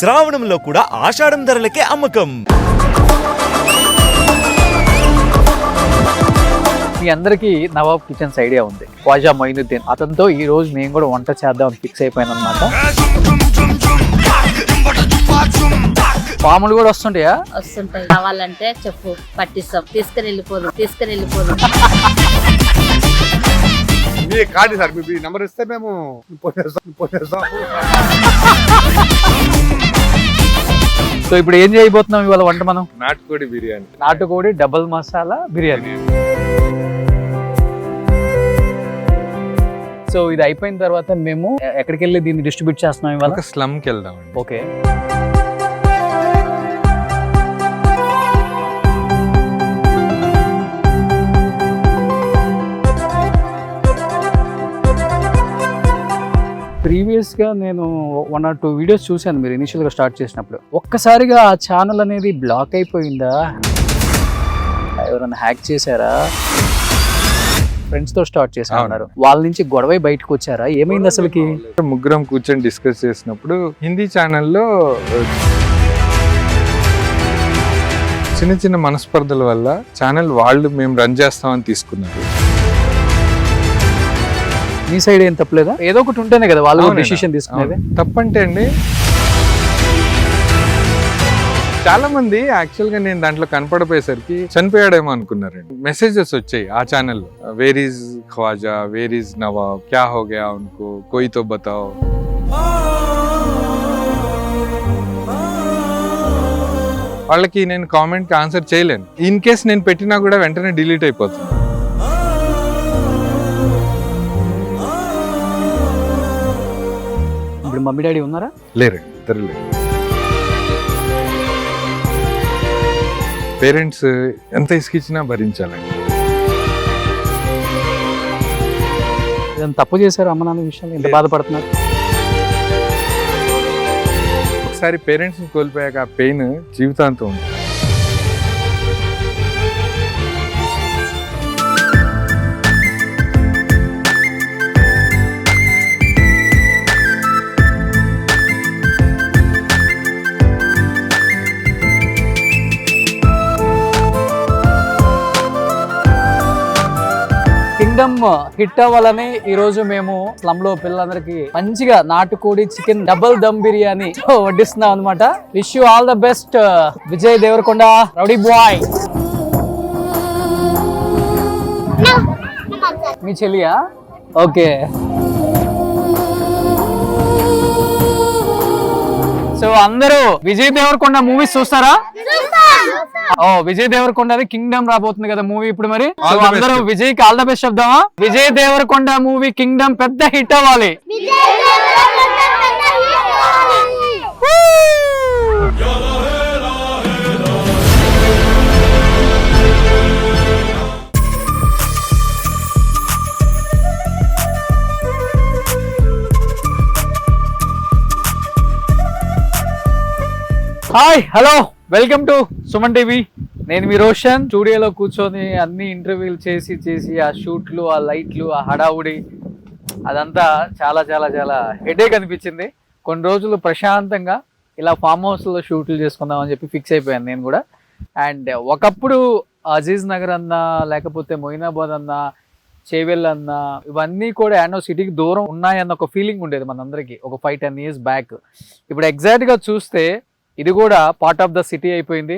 శ్రావణంలో కూడా ఆషాఢం ధరలకే అమ్మకం. మీ అందరికీ నవాబ్ కిచెన్స్ ఐడియా ఉంది. ఖ్వాజా మొయినుద్దీన్ అతనితో ఈ రోజు నేను కూడా వంట చేద్దాం ఫిక్స్ అయిపోయాను అనమాట. పాములు కూడా వస్తుంటాయా? వస్తుంటాయి. కావాలంటే చెప్పు, పట్టిస్తాం. తీసుకుని వెళ్ళిపోదు. మీ కార్డు సార్, మీ నెంబర్ ఇస్తే మేము పోసేస్తాం. సో ఇప్పుడు ఏం చేయబోతున్నాం ఇవాళ వంట మనం? నాటుకోడి బిర్యానీ. నాటుకోడి డబుల్ మసాలా బిర్యానీ. సో ఇది అయిపోయిన తర్వాత మేము ఎక్కడికి వెళ్ళి దీన్ని డిస్ట్రిబ్యూట్ చేస్తున్నాం ఇవాళ? ఒక స్లమ్కి వెళ్దాం. ఓకే. ప్రీవియస్గా నేను 1 or 2 వీడియోస్ చూశాను మీరు ఇనిషియల్గా స్టార్ట్ చేసినప్పుడు. ఒక్కసారిగా ఆ ఛానల్ అనేది బ్లాక్ అయిపోయిందా? ఎవరైనా హ్యాక్ చేశారా? ఫ్రెండ్స్తో స్టార్ట్ చేశారు, వాళ్ళ నుంచి గొడవ బయటకు వచ్చారా? ఏమైంది అసలుకి? ముగ్గురం కూర్చొని డిస్కస్ చేసినప్పుడు హిందీ ఛానల్లో చిన్న చిన్న మనస్పర్ధల వల్ల ఛానల్ వాళ్ళు మేము రన్ చేస్తామని తీసుకున్నారు. మీ సైడ్ ఏం తప్పలేదా? ఏదో ఒకటి ఉంటేనే కదా వాళ్ళు డిసిషన్ తీసుకునేది. తప్పంటే అండి, చాలా మంది యాక్చువల్ గా నేను దాంట్లో కనపడిపోయేసరికి చనిపోయాడేమో అనుకున్నారండి. మెసేజెస్ వచ్చాయి ఆ ఛానల్లో, where is Khwaja, where is Nawab, క్యా హో గయా ఉన్కో, కోయి తో బతాओ. వాళ్ళకి నేను కామెంట్ కి ఆన్సర్ చేయలేను. ఇన్ కేస్ నేను పెట్టినా కూడా వెంటనే డిలీట్ అయిపోతుంది. ఇప్పుడు మమ్మీ డాడీ ఉన్నారా? లేరండి, ఇద్దరు లేరు. పేరెంట్స్ ఎంత ఇసుకిచ్చినా భరించాలండి. ఏదైనా తప్పు చేశారు అమ్మ నాన్న విషయంలో? ఎంత బాధపడుతున్నారు? ఒకసారి పేరెంట్స్ని కోల్పోయాక ఆ పెయిన్ జీవితాంతం ఉంది. కింగ్డమ్ హిట్ అవ్వాలని ఈ రోజు మేము స్లమ్ లో పిల్లలందరికీ మంచిగా నాటుకోడి చికెన్ డబుల్ దమ్ బిర్యానీ వడ్డిస్తున్నాం అనమాట. Wish you all the best Vijay Deverakonda, rowdy boy. మీ చెల్లియా? ఓకే. సో అందరూ విజయ్ దేవరకొండ మూవీస్ చూస్తారా? విజయ్ దేవరకొండది కింగ్డమ్ రాబోతుంది కదా మూవీ ఇప్పుడు. మరి అందరూ విజయ్ కి ఆల్ ద బెస్ట్ చెప్దామా? విజయ్ దేవరకొండ మూవీ కింగ్డమ్ పెద్ద హిట్ అవ్వాలి. Hi, hello, welcome to Suman TV. నేను మీ రోషన్. స్టూడియోలో కూర్చొని అన్ని ఇంటర్వ్యూలు చేసి ఆ షూట్లు, ఆ లైట్లు, ఆ హడావుడి అదంతా చాలా చాలా చాలా హెడేక్ అనిపించింది. కొన్ని రోజులు ప్రశాంతంగా ఇలా ఫామ్ హౌస్లో షూట్లు చేసుకుందామని చెప్పి ఫిక్స్ అయిపోయాను నేను కూడా. అండ్ ఒకప్పుడు అజీజ్ నగర్ అన్నా, లేకపోతే మొయినాబాద్ అన్నా, చేవెల్ అన్నా, ఇవన్నీ కూడా యానో సిటీకి దూరం ఉన్నాయన్న ఒక ఫీలింగ్ ఉండేది మనందరికీ ఒక 5-10 years బ్యాక్. ఇప్పుడు ఎగ్జాక్ట్గా చూస్తే ఇది కూడా పార్ట్ ఆఫ్ ద సిటీ అయిపోయింది.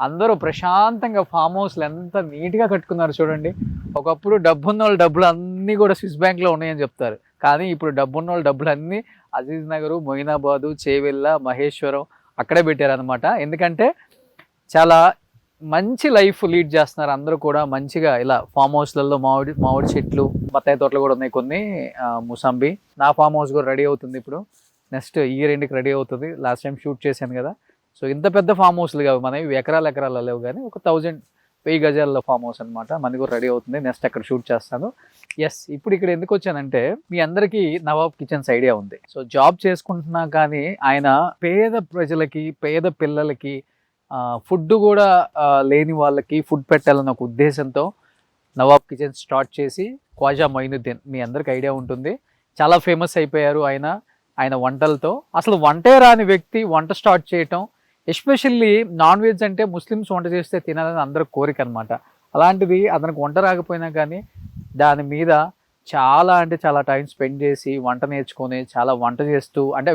అందరూ ప్రశాంతంగా ఫామ్ హౌస్లు ఎంత నీట్గా కట్టుకున్నారు చూడండి. ఒకప్పుడు డబ్బున్న వాళ్ళ డబ్బులు అన్నీ కూడా స్విస్ బ్యాంక్లో ఉన్నాయని చెప్తారు, కానీ ఇప్పుడు డబ్బున్న వాళ్ళ డబ్బులు అన్నీ అజీజ్ నగరు, మొయినాబాదు, చేవెళ్ళ, మహేశ్వరం అక్కడే పెట్టారనమాట. ఎందుకంటే చాలా మంచి లైఫ్ లీడ్ చేస్తున్నారు అందరూ కూడా. మంచిగా ఇలా ఫామ్ హౌస్లలో మామిడి చెట్లు, బత్తాయి తోటలు కూడా ఉన్నాయి కొన్ని, ముసంబి. నా ఫామ్ హౌస్ కూడా రెడీ అవుతుంది ఇప్పుడు, నెక్స్ట్ ఇయర్ ఎండ్కి రెడీ అవుతుంది. లాస్ట్ టైం షూట్ చేశాను కదా. సో ఇంత పెద్ద ఫామ్ హౌస్లు కావు మనవి, ఎకరాలు లేవు, కానీ ఒక 1000 గజాల్లో ఫామ్ హౌస్ అనమాట. మనది కూడా రెడీ అవుతుంది, నెక్స్ట్ అక్కడ షూట్ చేస్తాను. ఇప్పుడు ఇక్కడ ఎందుకు వచ్చానంటే, మీ అందరికీ నవాబ్ కిచెన్స్ ఐడియా ఉంది. సో జాబ్ చేసుకుంటున్నా కానీ ఆయన పేద ప్రజలకి, పేద పిల్లలకి ఫుడ్ కూడా లేని వాళ్ళకి ఫుడ్ పెట్టాలన్న ఒక ఉద్దేశంతో నవాబ్ కిచెన్స్ స్టార్ట్ చేసి ఖ్వాజా మొయినుద్దీన్, మీ అందరికి ఐడియా ఉంటుంది, చాలా ఫేమస్ అయిపోయారు ఆయన. ఆయన వంటలతో. అసలు వంటే రాని వ్యక్తి వంట స్టార్ట్ చేయటం, ఎస్పెషల్లీ నాన్ వెజ్ అంటే ముస్లిమ్స్ వంట చేస్తే తినాలని అందరి కోరిక అనమాట. అలాంటిది అతనికి వంట రాకపోయినా కానీ దాని మీద చాలా అంటే చాలా టైం స్పెండ్ చేసి వంట నేర్చుకొని చాలా వంట చేస్తూ అంటే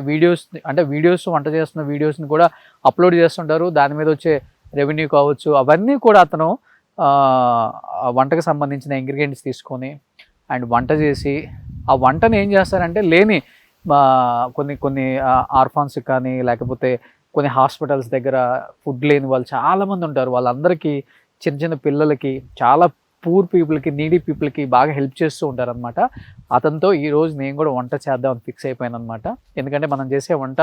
వీడియోస్ వంట చేస్తున్న వీడియోస్ని కూడా అప్లోడ్ చేస్తుంటారు. దాని మీద వచ్చే రెవెన్యూ కావచ్చు అవన్నీ కూడా అతను వంటకు సంబంధించిన ఇంగ్రీడియంట్స్ తీసుకొని అండ్ వంట చేసి ఆ వంటను ఏం చేస్తారంటే లేని కొన్ని ఆర్ఫాన్స్ కానీ లేకపోతే కొన్ని హాస్పిటల్స్ దగ్గర ఫుడ్ లేని వాళ్ళు చాలామంది ఉంటారు. వాళ్ళందరికీ చిన్న చిన్న పిల్లలకి చాలా పూర్ పీపుల్కి నీడీ పీపుల్కి బాగా హెల్ప్ చేస్తూ ఉంటారనమాట. అతనితో ఈరోజు నేను కూడా వంట చేద్దామని ఫిక్స్ అయిపోయాను అనమాట. ఎందుకంటే మనం చేసే వంట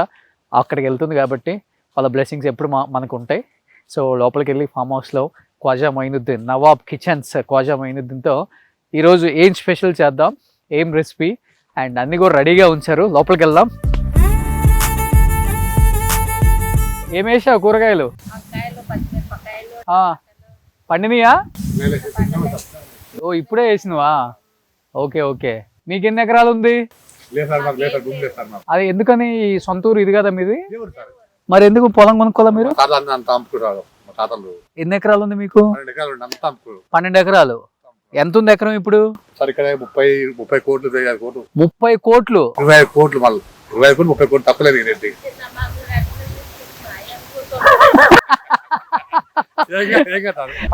అక్కడికి వెళ్తుంది కాబట్టి వాళ్ళ బ్లెస్సింగ్స్ ఎప్పుడు మనకు ఉంటాయి. సో లోపలికి వెళ్ళి ఫామ్ హౌస్లో ఖ్వాజా మొయినుద్దీన్, నవాబ్ కిచెన్స్ ఖ్వాజా మొయినుద్దీన్తో ఈరోజు ఏం స్పెషల్ చేద్దాం, ఏం రెసిపీ అండ్ అన్నీ కూడా రెడీగా ఉంచారు. లోపలికి వెళ్దాం. ఏం వేసావు కూరగాయలు? పండినయా? ఓ ఇప్పుడే వేసినవా? Okay okay. మీకు ఎన్ని ఎకరాలు ఉంది? అది ఎందుకని సొంతూరు ఇది కదా మీది? మరి ఎందుకు పొలం కొనుక్కోవాలా మీరు? ఎన్ని ఎకరాలు ఉంది మీకు? 12 ఎకరాలు. ఎంత ఉంది ఎకరం ఇప్పుడు? 30 కోట్లు 30 కోట్లు 25 కోట్లు మళ్ళీ 25 కోట్లు 30 కోట్లు తప్పలేదు.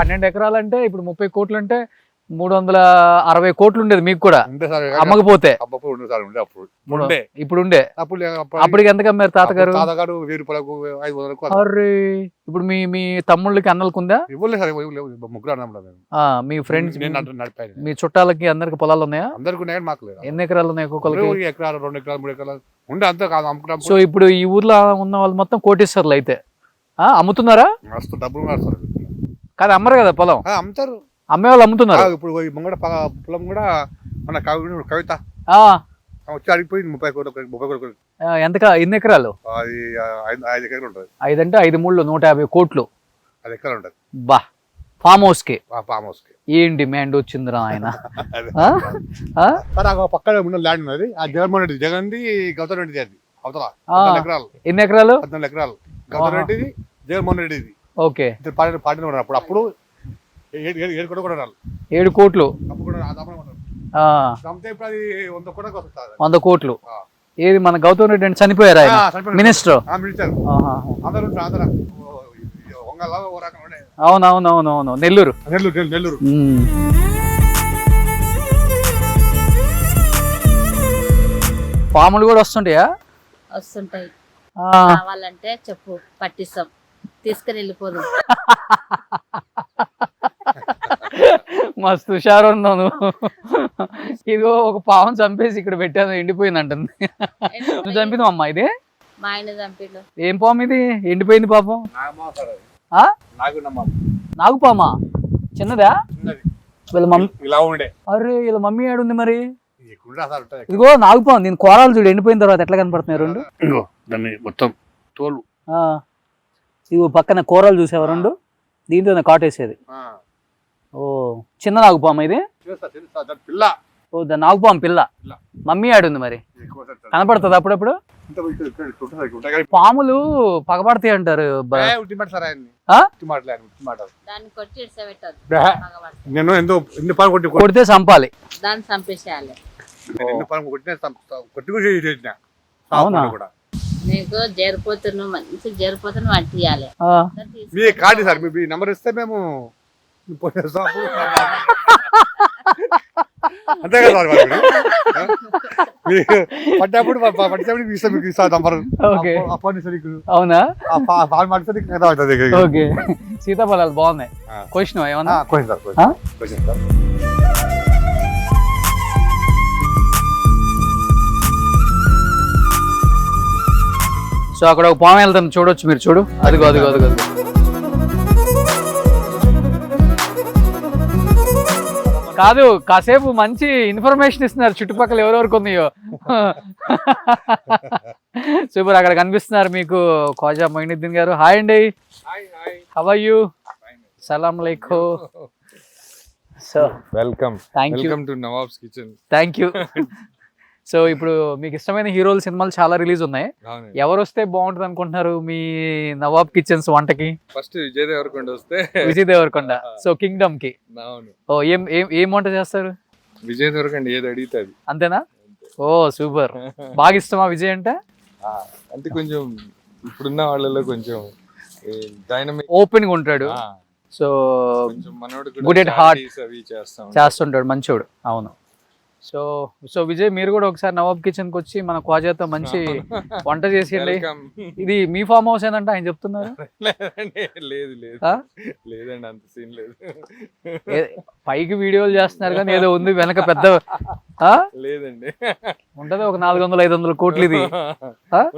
12 ఎకరాలు అంటే ఇప్పుడు 30 కోట్లు అంటే 360 కోట్లు ఉండేది మీకు కూడా అమ్మకపోతే. ఇప్పుడు ఉండే అప్పటికి ఎంత అమ్మారు తాతగారు? 1000 రూపాయలకు 500. అరే ఇప్పుడు మీ తమ్ముళ్ళకి అన్నలకు ఉందా? మీ ఫ్రెండ్స్ మీ చుట్టాలకి అందరికి పొలాలు ఉన్నాయా? అందరికి ఉన్నాయి, మాకు లేదు. ఎన్ని ఎకరాలు ఉన్నాయి ఒక్కొక్కరికి? ఎకరాలు 2 ఎకరాలు 3 ఎకరాలు ఉండే అంతే కాదు అమ్ముకుంటాం. సో ఇప్పుడు ఈ ఊర్లో ఉన్న వాళ్ళు మొత్తం కోటీశ్వర్లు అయితే అమ్ముతున్నారా? డబ్బులు మారుతారు కాదు అమ్మరు కదా పొలం? అమ్ముతారు, అమ్మే వాళ్ళు అమ్ముతున్నారు. ఇప్పుడు ముంగడ పొలం కూడా మన కవిత వచ్చి అడిగిపోయింది 30 కోట్లు. ఎన్ని ఎకరాలు? అది 5 ఎకరాలు ఉంటుంది. 5 అంటే 5 3 150 కోట్లు 5 ఎకరాలు ఉంటుంది. బా ఫామ్ హౌస్ కి ఏం డిమాండ్ వచ్చిందిరా ఆయన. పక్కన ఉన్న ల్యాండ్ ఉన్నది, ఆ జగన్మోహన్ రెడ్డి జగన్ది గౌతమ్ రెడ్డి అది అవతల ఎకరాలు. ఎన్ని ఎకరాలు? 14 ఎకరాలు గౌతమ్ రెడ్డిది జగన్మోహన్ రెడ్డిది. ఓకే. పార్టీ ఉన్నారు అప్పుడు 7 కోట్లు కూడా 7 కోట్లు 100 కోట్లు. ఏది మన గౌతమ్ రెడ్డి అంటే చనిపోయారు ఆయన మినిస్టర్? అవునవునవునవును నెల్లూరు. పాములు కూడా వస్తుంటాయా? వస్తుంటాయి. కావాలంటే చెప్పు, పట్టిస్తాం, తీసుకుని వెళ్ళిపోదు. మస్తు హుషారు ఉన్నాను. ఇదిగో ఒక పాము చంపేసి ఇక్కడ పెట్టాను, ఎండిపోయింది అంటుంది. నువ్వు చంపినావు అమ్మా ఇది? మా ఆయన చంపిండు. ఏం పాము ఇది? ఎండిపోయింది పాపం. నాగుపామా? చిన్నదా? వీళ్ళ మమ్మీ ఇలా ఉండే. అరే వీళ్ళ మమ్మీ ఏడుంది మరి? ఇదిగో నాగుపాము. నేను కోరాలు చూడు ఎండిపోయిన తర్వాత ఎట్లా కనపడుతున్నాయి రెండు. దాన్ని మొత్తం తోలు. ఇదిగో పక్కన కూరలు చూసావా రెండు? దీంతో కాటేసేది. ఓ చిన్న నాగుపాము ఇది? ఓ దా నాగుపాము పిల్ల. మమ్మీ ఆడుంది మరి, కనపడుతుంది అప్పుడప్పుడు. పాములు పగబడతాయి అంటారు. కొడితే చంపాలి, దాన్ని చంపేసేయాలి. అవునా? నీకు జరిపోతున్నావు, మంచి జరిపోతున్నా వంటియాలి. మీ కార్డు సార్, మీ నెంబర్ ఇస్తే మేము అంతే కదా పడ్డప్పుడు మీకు ఇస్తా నంబర్. అవునా? ఓకే. సీతాఫలాలు బాగున్నాయి. క్వశ్చన్ ఏమన్నా? సో అక్కడ ఒక పాము వెళ్తాను చూడొచ్చు, మీరు చూడు. అదిగో అదిగో అదిగో. కాదు, కాసేపు మంచి ఇన్ఫర్మేషన్ ఇస్తున్నారు, చుట్టుపక్కల ఎవరెవరికి ఉన్నాయో. సూపర్. అక్కడ కనిపిస్తున్నారు మీకు ఖ్వాజా మొయినుద్దీన్ గారు. హాయ్ అండి, హౌ ఆర్ యూ? సలాం అలైకుం. So welcome. Thank you. To Nawabs kitchen. Thank you. So ఇప్పుడు మీకు ఇష్టమైన హీరోల సినిమాలు చాలా రిలీజ్ ఉన్నాయి. అవునండి. ఎవరు వస్తే బాగుంటుంది అనుకుంటున్నారు మీ నవాబ్ కిచెన్స్ వంటకి? ఫస్ట్ విజయ్ దేవరకొండ వస్తే విజయ్ దేవరకొండ. సో కింగ్డమ్ కి. అవును. ఓ ఏం ఏం ఏం వంట చేస్తారు? విజయ్ దేవరకొండ ఏది అడిగితే అది. అంతేనా? ఓ సూపర్. బాగా ఇష్టమా విజయ్ అంటే? అంటే కొంచెం ఇప్పుడున్న వాళ్ళలో కొంచెం డైనమిక్, ఓపెన్ గా ఉంటాడు. సో మనోడు గుడ్ ఎట్ హార్ట్ అవి చేస్తుంటాడు, మంచోడు. అవును. సో సో విజయ్ మీరు కూడా ఒకసారి నవాబ్ కిచెన్ కి వచ్చి మన క్వాజాతో మంచి వంట చేసేయండి. ఇది మీ ఫామ్ హౌస్ ఏంటంటే ఆయన చెప్తున్నారు. లేదు లేదు లేదండి, అంత సీన్ లేదు. పైకి వీడియోలు చేస్తున్నారు కానీ ఏదో ఉంది వెనక పెద్ద లేదండి. ఉంటది ఒక 400-500 కోట్లు ఇది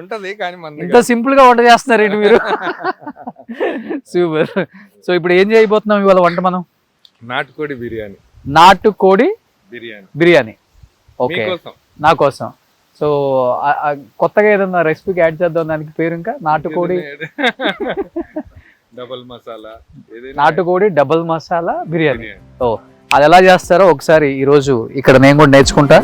ఉంటది కానీ ఇంత సింపుల్ గా వంట చేస్తున్నారండి మీరు. సూపర్. సో ఇప్పుడు ఏం చేయబోతున్నాం ఇవాళ వంట మనం? నాటుకోడి బిర్యానీ. నాటుకోడి బిర్యానీ. ఓకే, నా కోసం. సో కొత్తగా ఏదన్నా రెసిపీకి యాడ్ చేద్దాం దానికి పేరు? ఇంకా నాటుకోడి డబల్ మసాలా, నాటుకోడి డబల్ మసాలా బిర్యానీ. ఓ అది ఎలా చేస్తారో ఒకసారి ఈ రోజు ఇక్కడ నేను కూడా నేర్చుకుంటా.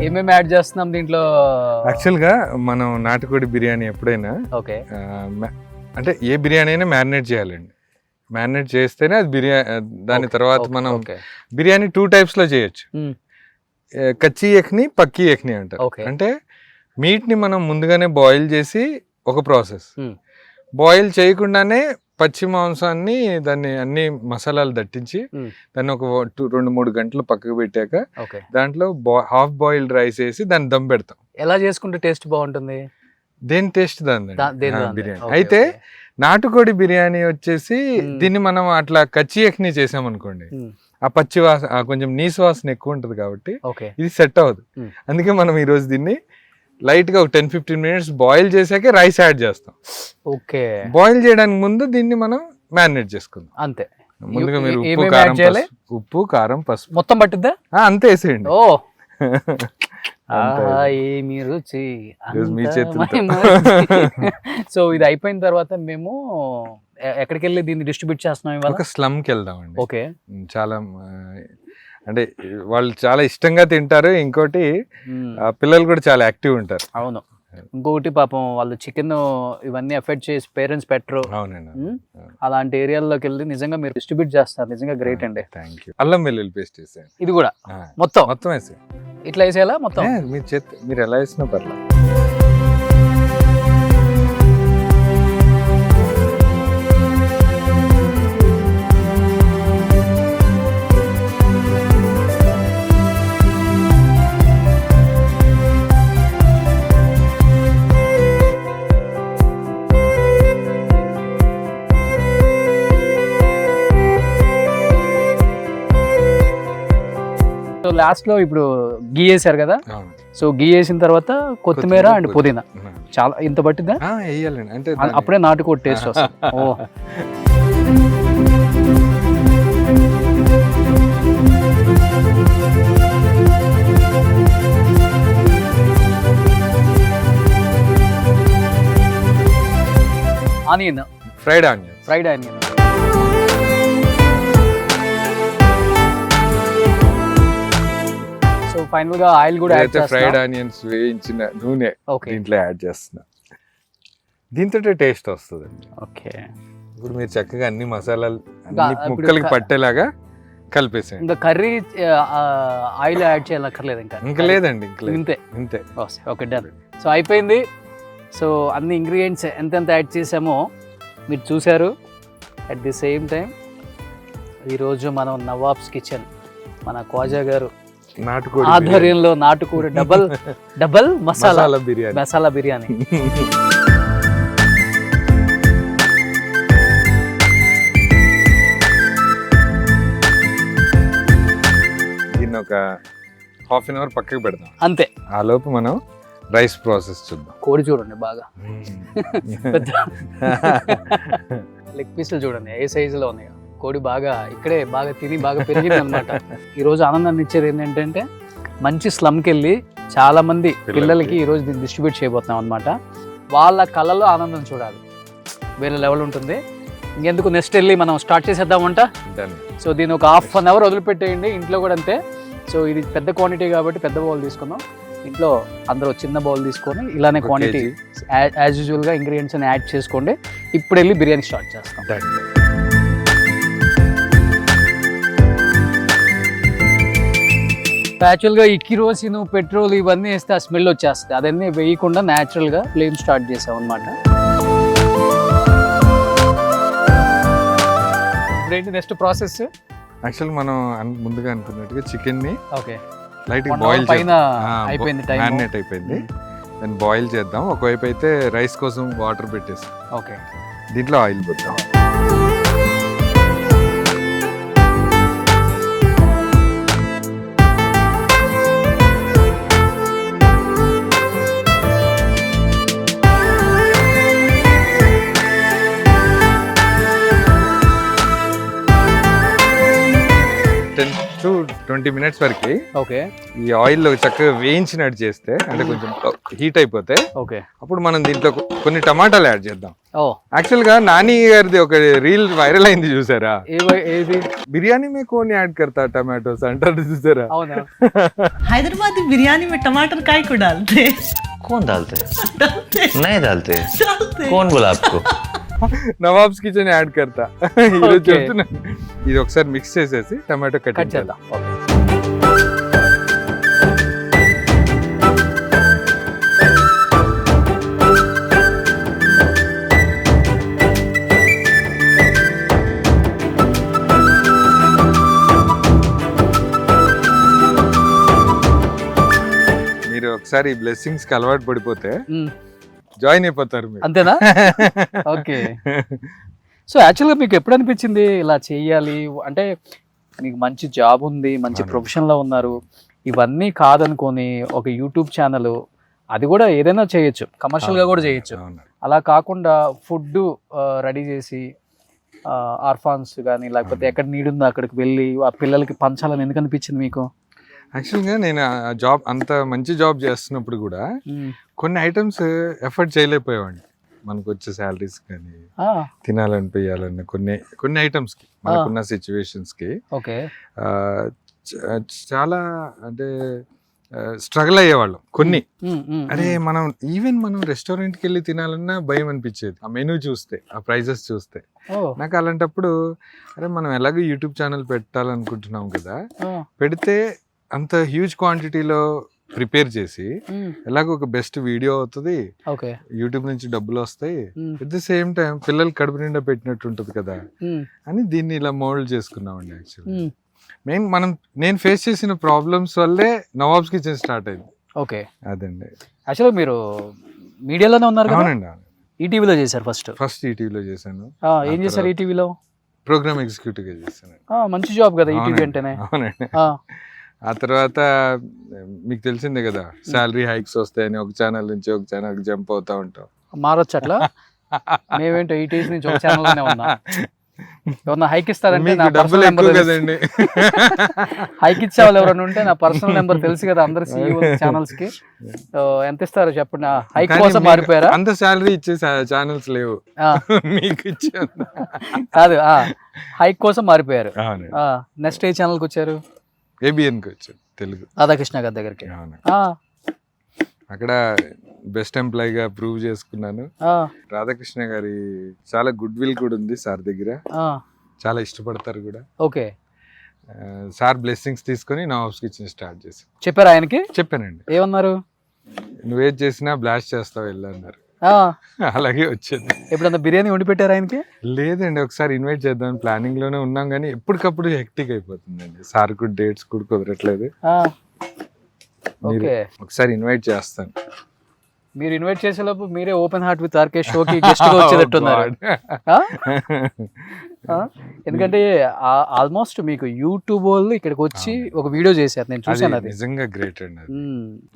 ఏమేమి యాడ్ చేస్తున్నాం దీంట్లో? యాక్చువల్ గా మనం నాటుకోడి బిర్యానీ ఎప్పుడైనా ఓకే అంటే ఏ బిర్యానీ అయినా మ్యారినేట్ చేయాలండి. మ్యారినేట్ చేస్తేనే అది బిర్యానీ. దాని తర్వాత మనం బిర్యానీ 2 types లో చేయొచ్చు. కచ్చి యఖ్ని, పక్కి యఖ్ని అంటారు. అంటే మీట్ ని మనం ముందుగానే బాయిల్ చేసి ఒక ప్రాసెస్, బాయిల్ చేయకుండానే పచ్చి మాంసాన్ని దాన్ని అన్ని మసాలాలు దట్టించి దాన్ని ఒక 2-3 గంటలు పక్కకు పెట్టాక దాంట్లో హాఫ్ బాయిల్డ్ రైస్ వేసి దాన్ని దమ్ పెడతాం. ఎలా చేసుకుంటే టేస్ట్ బాగుంటుంది? దేని టేస్ట్ దాని బిర్యానీ. అయితే నాటుకోడి బిర్యానీ వచ్చేసి దీన్ని మనం అట్లా కచ్చి యఖ్ని చేసామనుకోండి, ఆ పచ్చి వాసన కొంచెం నీసు వాసన ఎక్కువ ఉంటది కాబట్టి ఇది సెట్ అవ్వదు. అందుకే మనం ఈ రోజు దీన్ని లైట్ గా ఒక 10-15 minutes బాయిల్ చేసాకే రైస్ యాడ్ చేస్తాం. ఓకే, బాయిల్ చేయడానికి ముందు దీన్ని మనం మ్యారినేట్ చేసుకుందాం. అంతే. ముందుగా మీరు ఉప్పు కారం పసుపు మొత్తం పట్టుద్దా? అంతే వేసేయండి. ఓ మీరు సో ఇది అయిపోయిన తర్వాత మేము ఎక్కడికి వెళ్ళి దీన్ని డిస్ట్రిబ్యూట్ చేస్తున్నాం? ఒక స్లమ్ కి వెళ్దామండి. ఓకే, చాలా అంటే వాళ్ళు చాలా ఇష్టంగా తింటారు. ఇంకోటి పిల్లలు కూడా చాలా యాక్టివ్ ఉంటారు. అవును. ఇంకొకటి పాపం వాళ్ళు చికెన్ ఇవన్నీ ఎఫెక్ట్ చేసి పేరెంట్స్ పెట్టరు. అవునండి. అలాంటి ఏరియాల్లోకి వెళ్ళి నిజంగా మీరు డిస్ట్రిబ్యూట్ చేస్తారు. నిజంగా గ్రేట్ అండి. Thank you. అల్లం వెల్లుల్లి పేస్ట్ వేసేయండి. ఇది కూడా మొత్తం వేసి ఇట్లా వేసేయాలా? మొత్తం మీరు ఎలా వేసినా పర్లేదు. లాస్ట్ లో ఇప్పుడు గీ వేసారు కదా, సో గీ వేసిన తర్వాత కొత్తిమీర అండ్ పుదీనా చాలా ఇంత పట్టిందా? వేయాలండి, అంటే అప్పుడే నాటుకోడి టేస్ట్ వస్తుంది. ఓ onion, fried onion. So final గా ఆయిల్ కూడా యాడ్ చేస్తా. ఫ్రైడ్ ఆనియన్స్ వేయించిన నూనె దీంట్లో యాడ్ చేస్తున్నా. దీంతో టేస్ట్ వస్తుంది. ఓకే, ఇప్పుడు మీరు చక్కగా అన్ని మసాలాలు అన్ని ముక్కలకి పట్టేలాగా కలిపేసేయండి. ఇంకా కర్రీ ఆయిల్ యాడ్ చేయాలక్కర్లేదు ఇంకా లేదండి, ఇంతే. Okay, done. సో అయిపోయింది. సో అన్ని ఇంగ్రీడియంట్స్ ఎంతెంత యాడ్ చేసామో మీరు చూసారు. అట్ ది సేమ్ టైం ఈరోజు మనం నవాబ్స్ కిచెన్ మన ఖవాజా గారు ఆధ్వర్యంలో నాటుకోడి డబల్ మసాలా బిర్యానీ. దీన్ని ఒక ½ an hour పక్కకు పెడదాం. అంతే. ఆ లోపు మనం రైస్ ప్రాసెస్ చూద్దాం. కోడి చూడండి బాగా లెగ్ పీసులు చూడండి ఏ సైజులో ఉన్నాయో. కోడి బాగా ఇక్కడే బాగా తిని బాగా పెరిగింది అనమాట. ఈరోజు ఆనందాన్ని ఇచ్చేది ఏంటంటే మంచి స్లమ్కి వెళ్ళి చాలా మంది పిల్లలకి ఈరోజు దీన్ని డిస్ట్రిబ్యూట్ చేయబోతున్నాం అనమాట. వాళ్ళ కళ్ళలో ఆనందం చూడాలి, వేరే లెవెల్ ఉంటుంది. ఇంకెందుకు నెక్స్ట్ వెళ్ళి మనం స్టార్ట్ చేసేద్దామంట. సో దీన్ని ఒక హాఫ్ అన్ అవర్ వదిలిపెట్టేయండి. ఇంట్లో కూడా అంతే. సో ఇది పెద్ద క్వాంటిటీ కాబట్టి పెద్ద బౌల్ తీసుకుందాం. ఇంట్లో అందరూ చిన్న బౌల్ తీసుకొని ఇలానే క్వాంటిటీ యాజ్ యూజువల్గా ఇంగ్రీడియంట్స్ అని యాడ్ చేసుకోండి. ఇప్పుడు వెళ్ళి బిర్యానీ స్టార్ట్ చేస్తాం. యాక్చువల్గా ఈ కిరోసిన్ పెట్రోల్ ఇవన్నీ వేస్తే ఆ స్మెల్ వచ్చేస్తుంది. అదన్నీ వేయకుండా న్యాచురల్గా ఫ్లేమ్ స్టార్ట్ చేసాం అనమాట. ఇప్పుడేంటి నెక్స్ట్ ప్రాసెస్? యాక్చువల్ మనం ముందుగా అనుకున్నట్టుగా చికెన్ ని ఓకే లైట్ బాయిల్ పైన అయిపోయింది, మ్యారినేట్ అయిపోయింది. దాన్ని బాయిల్ చేద్దాం. ఒకవైపు అయితే రైస్ కోసం వాటర్ పెట్టేస్తాం. ఓకే, దీంట్లో ఆయిల్ పోద్దాం. to 20 minutes వరకు ఓకే ఈ ఆయిల్ లో చక్కగా వేయించినట్టు చేస్తే, అంటే కొంచెం హీట్ అయిపోతే ఓకే అప్పుడు మనం దీంట్లో కొన్ని టమాటాలు యాడ్ చేద్దాం. ఓ యాక్చువల్ గా నాని గారిది ఒక రీల్ వైరల్ అయింది చూసారా? ఏది? బిర్యానీ में कौन ऐड करता टमाटोस అంటారు చూసారా? అవునా? हैदराबादी बिरयानी में टमाटर काय को डालते? कौन डालते नहीं डालते कौन बोला आपको? నవాబ్స్ కిచెన్ యాడ్ కర్తా. ఈరోజు చెప్తున్నా. ఇది ఒకసారి మిక్స్ చేసేసి టమాటో కట్ చేద్దాం. మీరు ఒకసారి బ్లెస్సింగ్స్ కి అలవాటు పడిపోతే జాయిన్ అయిపోతారు మీరు. అంతేనా? ఓకే. సో యాక్చువల్గా మీకు ఎప్పుడు అనిపించింది ఇలా చేయాలి అంటే? మీకు మంచి జాబ్ ఉంది, మంచి ప్రొఫెషన్లో ఉన్నారు, ఇవన్నీ కాదనుకొని ఒక యూట్యూబ్ ఛానల్, అది కూడా ఏదైనా చేయొచ్చు, కమర్షియల్గా కూడా చేయొచ్చు. అలా కాకుండా ఫుడ్ రెడీ చేసి ఆర్ఫాన్స్ కానీ లేకపోతే ఎక్కడ నీడ్ ఉందో అక్కడికి వెళ్ళి ఆ పిల్లలకి పంచాలని ఎందుకు అనిపించింది మీకు? యాక్చువల్గా నేను ఆ జాబ్ అంత మంచి జాబ్ చేస్తున్నప్పుడు కూడా కొన్ని ఐటమ్స్ ఎఫర్ట్ చేయలేకపోయేవాడిని. మనకు వచ్చే శాలరీస్ కానీ తినాలనిపించాలన్న కొన్ని ఐటమ్స్ కి మనకున్న సిచ్యువేషన్స్ కి ఓకే చాలా అంటే స్ట్రగుల్ అయ్యేవాళ్ళం. కొన్ని అరే మనం రెస్టారెంట్ కి వెళ్ళి తినాలన్నా భయం అనిపించేది ఆ మెనూ చూస్తే, ఆ ప్రైజెస్ చూస్తే. నాకు అలాంటప్పుడు అరే మనం ఎలాగో యూట్యూబ్ ఛానల్ పెట్టాలనుకుంటున్నాం కదా, పెడితే అంత హ్యూజ్ క్వాంటిటీలో ప్రిపేర్ చేసి ఎలాగో ఒక బెస్ట్ వీడియో అవుతుంది, యూట్యూబ్ నుంచి డబ్బులు వస్తాయి, అట్ ది సేమ్ టైం పిల్లలు కడుపు నిండా పెట్టినట్టు ఉంటుంది కదా అని దీన్ని ఇలా మోల్డ్ చేసుకున్నామండి. యాక్చువల్లీ నేను ఫేస్ చేసిన ప్రాబ్లమ్స్ వల్లే నవాబ్స్ కిచెన్ స్టార్ట్ అయింది. ఓకే, అదండి. యాక్చువల్గా మీరు మీడియాలోనే ఉన్నారు? అవునండి. ఈటీవీలో చేశారు ఫస్ట్ ఈటీవీలో చేశాను. ఏం చేశారు ఈటీవీలో? ప్రోగ్రామ్ ఎగ్జిక్యూటివ్ గా చేశాను. మంచి జాబ్ కదా ఈటీవీ అంటేనే. అవునండి. ఆ తర్వాత మీకు తెలిసిందే కదా, శాలరీ హైక్స్ వస్తాయని ఒక ఛానల్ నుంచి ఒక ఛానల్ జంప్ అవుతా ఉంటాం. మారొచ్చు అట్లా? మేమేంటో ఈటీవీ నుంచి ఒక ఛానల్లోనే ఉన్నా. ఎవరన్నా హైక్ ఇస్తారంటే నా డబ్బులు ఎక్కువ కదండి. హైక్ ఇచ్చే వాళ్ళు ఎవరైనా ఉంటే నా పర్సనల్ నెంబర్ తెలుసు కదా అందరు సీఈఓ ఛానల్స్ కి. ఎంత చెప్పండి. హైక్ కోసం మారిపోయారా? అంత శాలరీ ఇచ్చే ఛానల్స్ లేవు మీకు ఇచ్చే. కాదు, హైక్ కోసం మారిపోయారు. నెక్స్ట్ ఏ ఛానల్ కి వచ్చారు? ఏబిఎన్ కి వచ్చారు, తెలుగు రాధాకృష్ణ గారి దగ్గరికి. అక్కడ బెస్ట్ ఎంప్లాయ్ గా ప్రూవ్ చేసుకున్నాను. రాధాకృష్ణ గారి చాలా గుడ్ విల్ కూడా ఉంది సార్ దగ్గర, చాలా ఇష్టపడతారు కూడా. ఓకే, సార్ బ్లెస్సింగ్స్ తీసుకొని నవాబ్స్ కిచెన్ స్టార్ట్ చేశాను. చెప్పారా ఆయనకి? చెప్పానండి. ఏమన్నారు? నువ్వేం చేసినా బ్లాస్ట్ చేస్తావు వెళ్ళన్నారు. అలాగే వచ్చింది. ఎప్పుడన్నా బిర్యానీ వండి పెట్టారు ఆయనకి? లేదండి, ఒకసారి ఇన్వైట్ చేద్దాం ప్లానింగ్ లోనే ఉన్నాం కానీ ఎప్పటికప్పుడు హెక్టిక్ అయిపోతుందండి. సార్ కూడా డేట్స్ కూడా కుదరట్లేదు. ఒకసారి ఇన్వైట్ చేస్తాను. మీరు ఇన్వైట్ చేసేలోపు మీరే ఓపెన్ హార్ట్ విత్ ఆర్కే షోకి గెస్ట్ గా వచ్చేటట్టున్నారు. ఎందుకంటే ఆల్మోస్ట్ మీకు యూట్యూబ్ వాళ్ళు ఇక్కడికి వచ్చి ఒక వీడియో చేశారు, నేను చూసాను. అది నిజంగా గ్రేట్ అండి.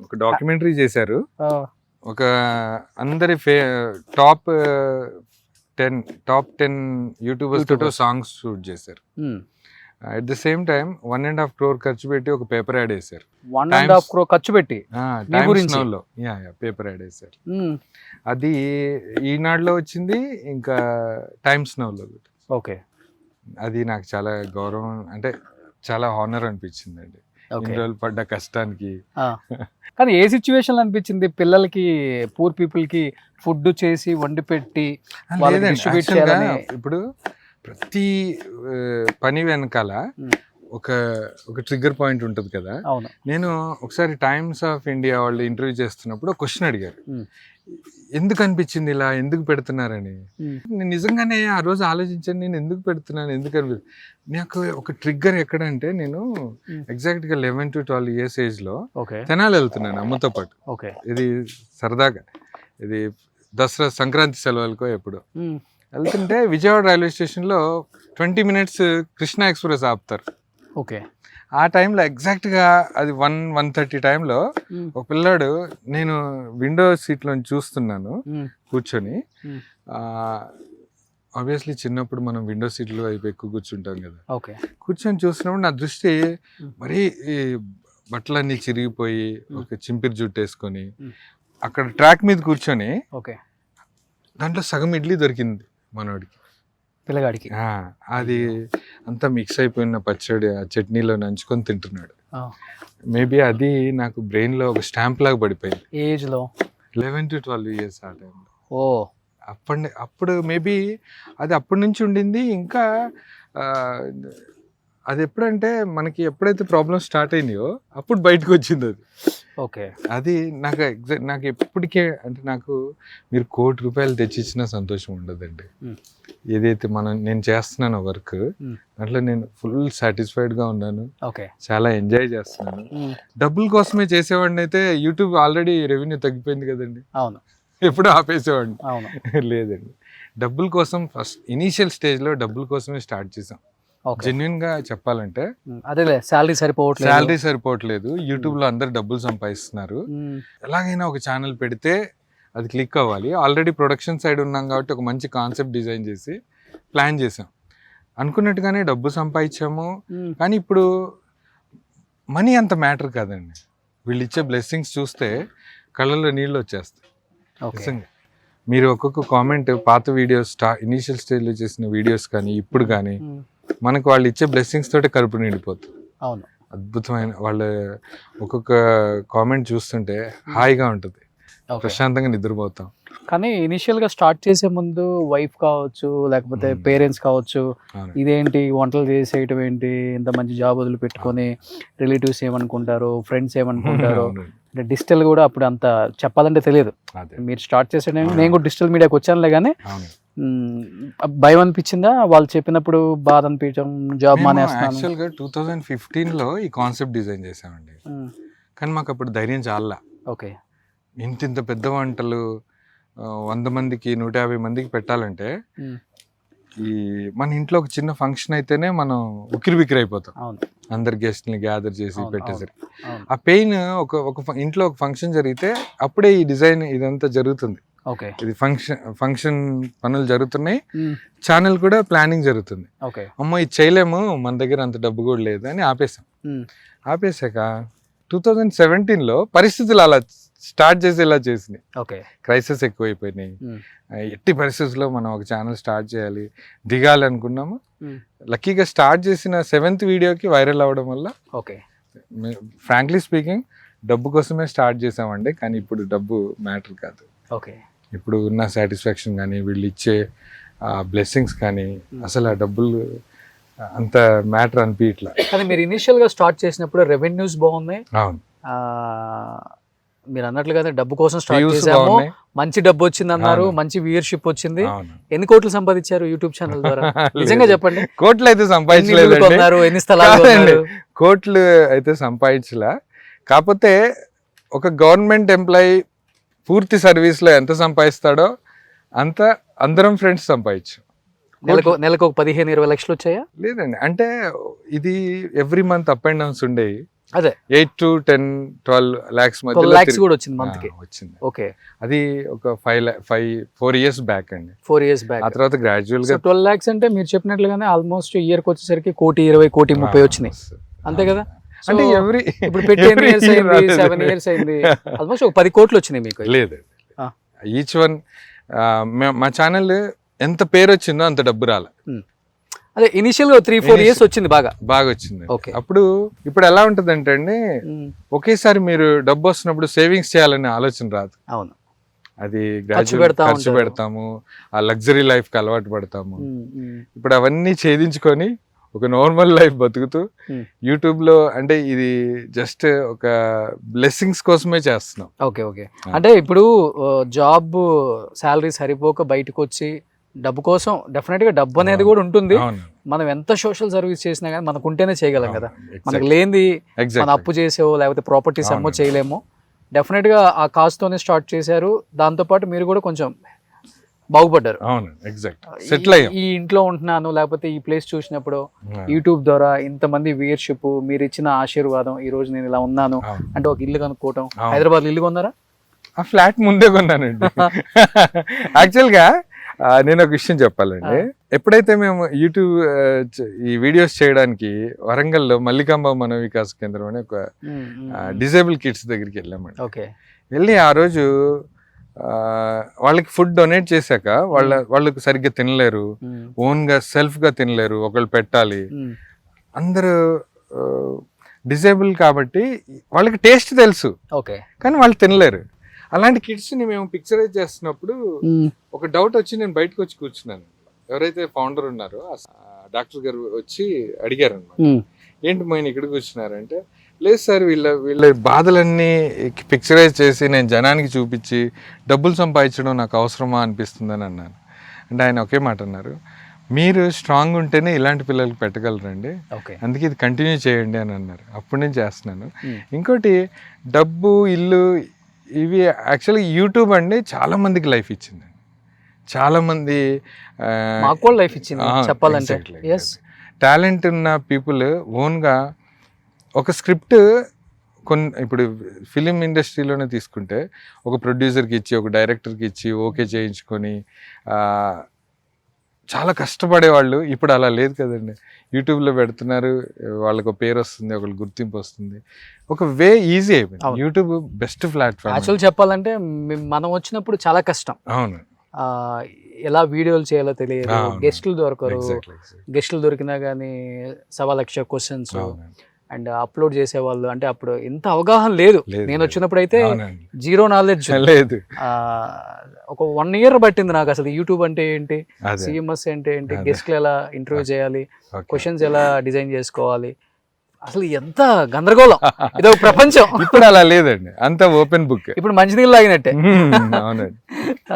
ఒక డాక్యుమెంటరీ చేశారు. ఒక అందరి టాప్ టాప్ 10 యూట్యూబర్స్ తోటి సాంగ్స్ షూట్ చేశారు. Hmm. At the same time 1.5 crore ఖర్చు పెట్టి ఒక పేపర్ యాడ్ వేశారు. 1.5 crore ఖర్చు పెట్టి మీ గురించి? పేపర్ యాడ్ వేశారు. Hmm. అది ఈనాడులో వచ్చింది, ఇంకా టైమ్స్ నౌలో. ఓకే. అది నాకు చాలా గౌరవం, అంటే చాలా హానర్ అనిపించింది అండి. ఓకే. ఇన్ని రోజులు పడ్డ కష్టానికి. కానీ ఏ సిచ్యువేషన్ అనిపించింది పిల్లలకి, పూర్ పీపుల్ కి ఫుడ్ చేసి వండి పెట్టి వాళ్ళకి లేదండి, distribute actually గా చేయాలని? ఇప్పుడు ప్రతి పని వెనకాల ఒక ట్రిగ్గర్ పాయింట్ ఉంటుంది కదా. అవును. నేను ఒకసారి టైమ్స్ ఆఫ్ ఇండియా వాళ్ళు ఇంటర్వ్యూ చేస్తున్నప్పుడు ఒక క్వశ్చన్ అడిగారు, ఎందుకు అనిపించింది ఇలా, ఎందుకు పెడుతున్నారని. నేను నిజంగానే ఆ రోజు ఆలోచించాను, నేను ఎందుకు పెడుతున్నాను, ఎందుకు అనిపించింది. నాకు ఒక ట్రిగ్గర్ ఎక్కడంటే, నేను ఎగ్జాక్ట్గా 11 to 12 years ఏజ్లో ఓకే. తెనాలి వెళ్తున్నాను అమ్మతో పాటు. ఓకే. ఇది సరదాగా, ఇది దసరా సంక్రాంతి సెలవులకో ఎప్పుడు వెళ్తుంటే విజయవాడ రైల్వే స్టేషన్లో 20 minutes కృష్ణ ఎక్స్ప్రెస్ ఆపుతారు. ఓకే. ఆ టైంలో ఎగ్జాక్ట్గా అది 1:30 టైంలో ఒక పిల్లాడు, నేను విండో సీట్లో చూస్తున్నాను కూర్చొని. ఆబ్వియస్లీ చిన్నప్పుడు మనం విండో సీట్లో వైపు ఎక్కువ కూర్చుంటాం కదా. ఓకే. కూర్చొని చూస్తున్నప్పుడు నా దృష్టి మరీ ఈ బట్టలన్నీ చిరిగిపోయి ఒక చింపిరి జుట్టు వేసుకొని అక్కడ ట్రాక్ మీద కూర్చొని, ఓకే, దాంట్లో సగం ఇడ్లీ దొరికింది మనోడికి, పిల్లగాడికి. అది అంతా మిక్స్ అయిపోయిన పచ్చడి ఆ చట్నీలో నంచుకొని తింటున్నాడు. మేబీ అది నాకు బ్రెయిన్లో ఒక స్టాంప్ లాగా పడిపోయింది. ఏజ్లో 11 to 12 years ఆ టైంలో. ఓ, అప్పుడు మేబీ అది అప్పటి నుంచి ఉండింది. ఇంకా అది ఎప్పుడంటే మనకి ఎప్పుడైతే ప్రాబ్లమ్ స్టార్ట్ అయినాయో అప్పుడు బయటకు వచ్చింది అది. ఓకే. అది నాకు ఎప్పటికే, అంటే నాకు మీరు ₹1,00,00,000 తెచ్చిచ్చినా సంతోషం ఉండదండి. ఏదైతే నేను చేస్తున్నాను వర్క్, దాంట్లో నేను ఫుల్ సాటిస్ఫైడ్గా ఉన్నాను. ఓకే. చాలా ఎంజాయ్ చేస్తున్నాను. డబ్బుల కోసమే చేసేవాడిని అయితే యూట్యూబ్ ఆల్రెడీ రెవెన్యూ తగ్గిపోయింది కదండి. అవును. ఎప్పుడు ఆపేసేవాడిని. అవును. లేదండి, డబ్బుల కోసం ఫస్ట్ ఇనీషియల్ స్టేజ్లో డబ్బుల కోసమే స్టార్ట్ చేసాం. జెన్యున్ గా చెప్పాలంటే అదేలే, శాలరీ సరిపోవట్లేదు. యూట్యూబ్ లో అందరు డబ్బులు సంపాదిస్తున్నారు. ఎలాగైనా ఒక ఛానల్ పెడితే అది క్లిక్ అవ్వాలి. ఆల్రెడీ ప్రొడక్షన్ సైడ్ ఉన్నాం కాబట్టి ఒక మంచి కాన్సెప్ట్ డిజైన్ చేసి ప్లాన్ చేసాం. అనుకున్నట్టుగానే డబ్బు సంపాదించాము. కానీ ఇప్పుడు మనీ అంత మ్యాటర్ కాదండి. వీళ్ళు ఇచ్చే బ్లెస్సింగ్స్ చూస్తే కళ్ళల్లో నీళ్ళు వచ్చేస్తాయి. నిజంగా మీరు ఒక్కొక్క కామెంట్, పాత వీడియోస్ ఇనీషియల్ స్టేజ్లో చేసిన వీడియోస్ కానీ ఇప్పుడు కానీ, మనకు వాళ్ళు ఇచ్చే బ్లెస్సింగ్స్ తోటే కడుపు నిండిపోతుంది. అవును. అద్భుతమైన వాళ్ళ ఒక్కొక్క కామెంట్ చూస్తుంటే హాయిగా ఉంటుంది, ప్రశాంతంగా నిద్రపోతాం. కానీ ఇనిషియల్ గా స్టార్ట్ చేసే ముందు వైఫ్ కావచ్చు, లేకపోతే పేరెంట్స్ కావచ్చు, ఇదేంటి వంటలు చేసేయటం ఏంటి, ఇంత మంచి జాబ్ వదిలి పెట్టుకొని రిలేటివ్స్ ఏమనుకుంటారు, ఫ్రెండ్స్ ఏమనుకుంటారు, అంటే డిజిటల్ కూడా అప్పుడు అంత చెప్పాలంటే తెలియదు. మీరు స్టార్ట్ చేసే నేను కూడా డిజిటల్ మీడియాకి వచ్చానులే, కానీ భయం అనిపించిందా వాళ్ళు చెప్పినప్పుడు, బాధ అనిపించడం, జాబ్ మానేస్తున్నాను? యాక్చువల్గా 2015లో ఈ కాన్సెప్ట్ డిజైన్ చేసామండి. కానీ మాకు అప్పుడు ధైర్యం చాలా. ఓకే. ఇంత పెద్ద వంటలు 100 మందికి 150 మందికి పెట్టాలంటే, ఈ మన ఇంట్లో ఒక చిన్న ఫంక్షన్ అయితేనే మనం ఉక్కిరి బిక్కిరి అయిపోతాం. అందరు గెస్ట్ని గ్యాదర్ చేసి పెట్టేసరికి ఆ పెయిన్, ఒక ఇంట్లో ఒక ఫంక్షన్ జరిగితే అప్పుడే ఈ డిజైన్ ఇదంతా జరుగుతుంది. ఇది ఫంక్షన్ పనులు జరుగుతున్నాయి, ఛానల్ కూడా ప్లానింగ్ జరుగుతుంది. అమ్మో ఇది చేయలేము, మన దగ్గర అంత డబ్బు కూడా లేదు అని ఆపేసాక 2017లో పరిస్థితులు అలా స్టార్ట్ చేసేలా చేసినాయి. క్రైసిస్ ఎక్కువైపోయినాయి. ఎట్టి పరిస్థితుల్లో మనం ఒక ఛానల్ స్టార్ట్ చేయాలి, దిగాలి అనుకున్నాము. లక్కీగా స్టార్ట్ చేసిన 7th వీడియోకి వైరల్ అవ్వడం వల్ల, ఫ్రాంక్లీ స్పీకింగ్ డబ్బు కోసమే స్టార్ట్ చేసామండి. కానీ ఇప్పుడు డబ్బు మ్యాటర్ కాదు. ఇప్పుడు ఉన్న సాటిస్ఫాక్షన్ కానీ, వీళ్ళు ఇచ్చే బ్లెస్సింగ్స్ కానీ, అసలు ఆ డబ్బులు అంత మ్యాటర్ అనిపించట్లా. కానీ మీరు ఇనిషియల్ గా స్టార్ట్ చేసినప్పుడు రెవెన్యూస్ బాగున్నాయి. అవును, మీరు అన్నట్లుగా డబ్బు కోసం స్టార్ట్ చేసాము, మంచి డబ్బు వచ్చింది అన్నారు, మంచి వ్యూయర్షిప్ వచ్చింది. ఎన్ని కోట్లు సంపాదించారు యూట్యూబ్ ఛానల్ ద్వారా? నిజంగా చెప్పండి. కోట్లు అయితే సంపాదించలేదు, ఎన్ని స్థలాలు కోట్లు అయితే సంపాదించలా. కాకపోతే ఒక గవర్నమెంట్ ఎంప్లాయీ పూర్తి సర్వీస్లో ఎంత సంపాదిస్తాడో అంత అందరం ఫ్రెండ్స్ సంపాదించు. నెలకు ఒక 15-20 లక్షలు వచ్చాయా? లేదండి, అంటే ఇది every month up and downs ఉండేవి. అదే 8 to 10, 12 lakhs 12 మధ్యలో lakhs కూడా వచ్చింది మంత్ కి. వచ్చింది. ఓకే, అది ఒక 4 years బ్యాక్ అండి. 4 years బ్యాక్. ఆ తర్వాత గ్రాడ్యువల్ గా 12 lakhs అంటే మీరు చెప్పినట్లుగానే ఆల్మోస్ట్ ఇయర్ కి వచ్చేసరికి 1,20,00,000, 1,30,00,000 వచ్చినాయి అంతే కదా. అంటే So, ఎవ్రీ ఇప్పుడు 10 years అయింది, 7 years అయింది, ఆల్మోస్ట్ ఒక 10 కోట్లు వచ్చినాయి మీకు. లేదు, ఆ. ఈచ్ వన్ మా ఛానల్ ఎంత పేరు వచ్చిందో అంత డబ్బు రాలే. అదే ఇనిషియల్ గా 3-4 years వచ్చింది బాగా. బాగా వచ్చింది. Okay. అప్పుడు ఇప్పుడు ఎలా ఉంటదంటే అండి, ఒకేసారి మీరు డబ్బు వస్తున్నప్పుడు సేవింగ్స్ చేయాలనే ఆలోచన రాదు. అవును, అది ఖర్చు ఖర్చు పెడతాము, ఆ లగ్జరీ లైఫ్ కి అలవాటు పడతాము. ఇప్పుడు అవన్నీ ఛేదించుకొని ఒక నార్మల్ లైఫ్ బతుకుతూ యూట్యూబ్ లో, అంటే ఇది జస్ట్ ఒక బ్లెస్సింగ్స్ కోసమే చేస్తున్నాం. Okay okay. అంటే ఇప్పుడు జాబ్ శాలరీ సరిపోక బయటకు వచ్చి డబ్బు కోసం, డెఫినెట్ గా డబ్బు అనేది కూడా ఉంటుంది. అవును, మనం ఎంత సోషల్ సర్వీస్ చేసినా కానీ మనకు ఉంటేనే చేయగలం కదా. exactly. మనకు లేనిది మన Exactly. అప్పు చేసేవో లేకపోతే ప్రాపర్టీస్ అమ్మో అవును. చేయలేము. డెఫినెట్ గా ఆ కాస్ట్ తోనే స్టార్ట్ చేశారు. దాంతో పాటు మీరు కూడా కొంచెం బాగుపడ్డారు. అవును, ఎగ్జాక్ట్ సెటిల్ అయ్యాం. ఈ ఇంట్లో ఉంటున్నాను లేకపోతే ఈ ప్లేస్ చూసినప్పుడు యూట్యూబ్ ద్వారా ఇంతమంది వ్యూయర్షిప్, మీరు ఇచ్చిన ఆశీర్వాదం, ఈ రోజు నేను ఇలా ఉన్నాను అవును. అంటే ఒక ఇల్లు కనుక్కోవటం. అవును. హైదరాబాద్ ఇల్లు కొన్నారా? ఆ ఫ్లాట్ ముందే కొన్నానండి. యాక్చువల్ గా నేను ఒక విషయం చెప్పాలండి. ఎప్పుడైతే మేము యూట్యూబ్ ఈ వీడియోస్ చేయడానికి వరంగల్లో మల్లికాంబ మన వికాస్ కేంద్రం అని ఒక డిజేబుల్ కిడ్స్ దగ్గరికి వెళ్ళామండి. ఓకే, వెళ్ళి ఆ రోజు వాళ్ళకి ఫుడ్ డొనేట్ చేశాక వాళ్ళకి సరిగ్గా తినలేరు, ఓన్ గా సెల్ఫ్ గా తినలేరు, ఒకళ్ళు పెట్టాలి. అందరూ డిజేబుల్ కాబట్టి వాళ్ళకి టేస్ట్ తెలుసు, ఓకే, కానీ వాళ్ళు తినలేరు. అలాంటి కిడ్స్ ని మేము పిక్చరైజ్ చేస్తున్నప్పుడు ఒక డౌట్ వచ్చి నేను బయటకు వచ్చి కూర్చున్నాను. ఎవరైతే ఫౌండర్ ఉన్నారో డాక్టర్ గారు వచ్చి అడిగారు అనమాట, ఏంటి మోయిన్ ఇక్కడ కూర్చున్నారంటే, లేదు సార్ వీళ్ళ బాధలన్నీ పిక్చరైజ్ చేసి నేను జనానికి చూపించి డబ్బులు సంపాదించడం నాకు అవసరమా అనిపిస్తుందని అన్నాను. అంటే ఆయన ఒకే మాట అన్నారు, మీరు స్ట్రాంగ్ ఉంటేనే ఇలాంటి పిల్లలకి పెట్టగలరండి, అందుకే ఇది కంటిన్యూ చేయండి అని అన్నారు. అప్పటి నుంచి చేస్తున్నాను. ఇంకోటి, డబ్బు, ఇల్లు, ఇవి యాక్చువల్గా యూట్యూబ్ అండి చాలా మందికి లైఫ్ ఇచ్చింది. చాలా మంది మాకు కూడా లైఫ్ ఇచ్చింది చెప్పాలంటే. టాలెంట్ ఉన్న పీపుల్ ఓన్గా ఒక స్క్రిప్ట్ ఇప్పుడు ఫిలిం ఇండస్ట్రీలోనే తీసుకుంటే ఒక ప్రొడ్యూసర్కి ఇచ్చి, ఒక డైరెక్టర్కి ఇచ్చి ఓకే చేయించుకొని చాలా కష్టపడేవాళ్ళు. ఇప్పుడు అలా లేదు కదండి, యూట్యూబ్లో పెడుతున్నారు, వాళ్ళకు పేరు వస్తుంది, ఒకళ్ళు గుర్తింపు వస్తుంది, ఒక వే ఈజీ అయిపోయింది. YouTube best platform. యాక్చువల్ చెప్పాలంటే మనం వచ్చినప్పుడు చాలా కష్టం. అవును, ఎలా వీడియోలు చేయాలో తెలియదు, గెస్టులు దొరకరు, గెస్టులు దొరికినా కానీ 1,00,000 క్వశ్చన్స్ అండ్ అప్లోడ్ చేసేవాళ్ళు. అంటే అప్పుడు ఇంత అవగాహన లేదు. నేను వచ్చినప్పుడు అయితే జీరో నాలెడ్జ్ లేదు. ఒక 1 year పట్టింది నాకు అసలు యూట్యూబ్ అంటే ఏంటి, సిఎంఎస్ అంటే ఏంటి, గెస్ట్లు ఎలా ఇంటర్వ్యూ చేయాలి, క్వశ్చన్స్ ఎలా డిజైన్ చేసుకోవాలి, అసలు ఎంత గందరగోళం. ఇదో ప్రపంచం. ఇప్పుడు అలా లేదండి, అంత ఓపెన్ బుక్. ఇప్పుడు మంచినీళ్ళు లాగినట్టే. అవునండి,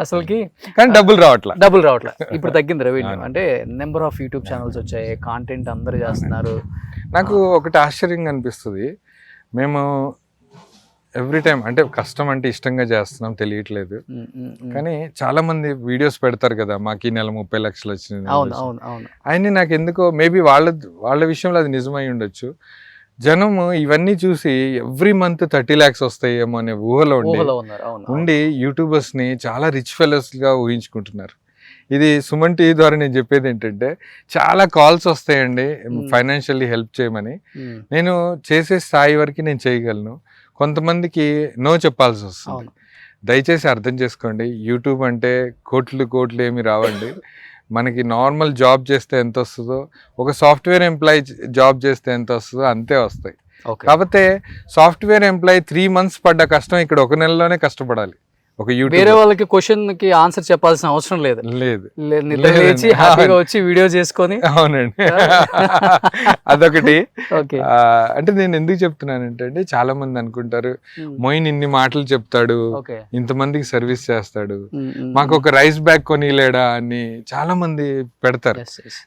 అసలుకి. కానీ డబ్బులు రావట్లా. ఇప్పుడు తగ్గింది రెవెన్యూ. అంటే నెంబర్ ఆఫ్ యూట్యూబ్ ఛానల్స్ వచ్చాయి, కాంటెంట్ అందరు చేస్తున్నారు. నాకు ఒకటి ఆశ్చర్యంగా అనిపిస్తుంది, మేము ఎవ్రీ టైం అంటే కష్టం అంటే ఇష్టంగా చేస్తున్నాం తెలియట్లేదు, కానీ చాలా మంది వీడియోస్ పెడతారు కదా, మాకు ఈ నెల 30 లక్షలు వచ్చింది. ఆయన్ని నాకు ఎందుకో మేబీ వాళ్ళ విషయంలో అది నిజమై ఉండొచ్చు. జనము ఇవన్నీ చూసి ఎవ్రీ మంత్ 30 lakhs వస్తాయేమో అనే ఊహలో ఉండి యూట్యూబర్స్ ని చాలా రిచ్ ఫెలోస్ గా ఊహించుకుంటున్నారు. ఇది సుమన్ టీవీ ద్వారా నేను చెప్పేది ఏంటంటే, చాలా కాల్స్ వస్తాయండి ఫైనాన్షియల్లీ హెల్ప్ చేయమని. నేను చేసే స్థాయి వరకు నేను చేయగలను, కొంతమందికి నో చెప్పాల్సి వస్తుంది. దయచేసి అర్థం చేసుకోండి, యూట్యూబ్ అంటే కోట్లు ఏమి రావండి. మనకి నార్మల్ జాబ్ చేస్తే ఎంత వస్తుందో, ఒక సాఫ్ట్వేర్ ఎంప్లాయీ జాబ్ చేస్తే ఎంత వస్తుందో అంతే వస్తాయి. కాకపోతే సాఫ్ట్వేర్ ఎంప్లాయీ 3 months పడ్డ కష్టం ఇక్కడ 1 నెలలోనే కష్టపడాలి. ఒక వేరే వాళ్ళకి క్వశ్చన్ కి ఆన్సర్ చెప్పాల్సిన అవసరం లేదు. లేచి హ్యాపీగా వచ్చి వీడియో చేసుకొని. అవునండి, అదొకటి. అంటే నేను ఎందుకు చెప్తున్నానంటే అండి, చాలా మంది అనుకుంటారు మోయిన్ ఇన్ని మాటలు చెప్తాడు, ఇంతమందికి సర్వీస్ చేస్తాడు, మాకు ఒక రైస్ బ్యాగ్ కొనిలేడా అని చాలా మంది పెడతారు.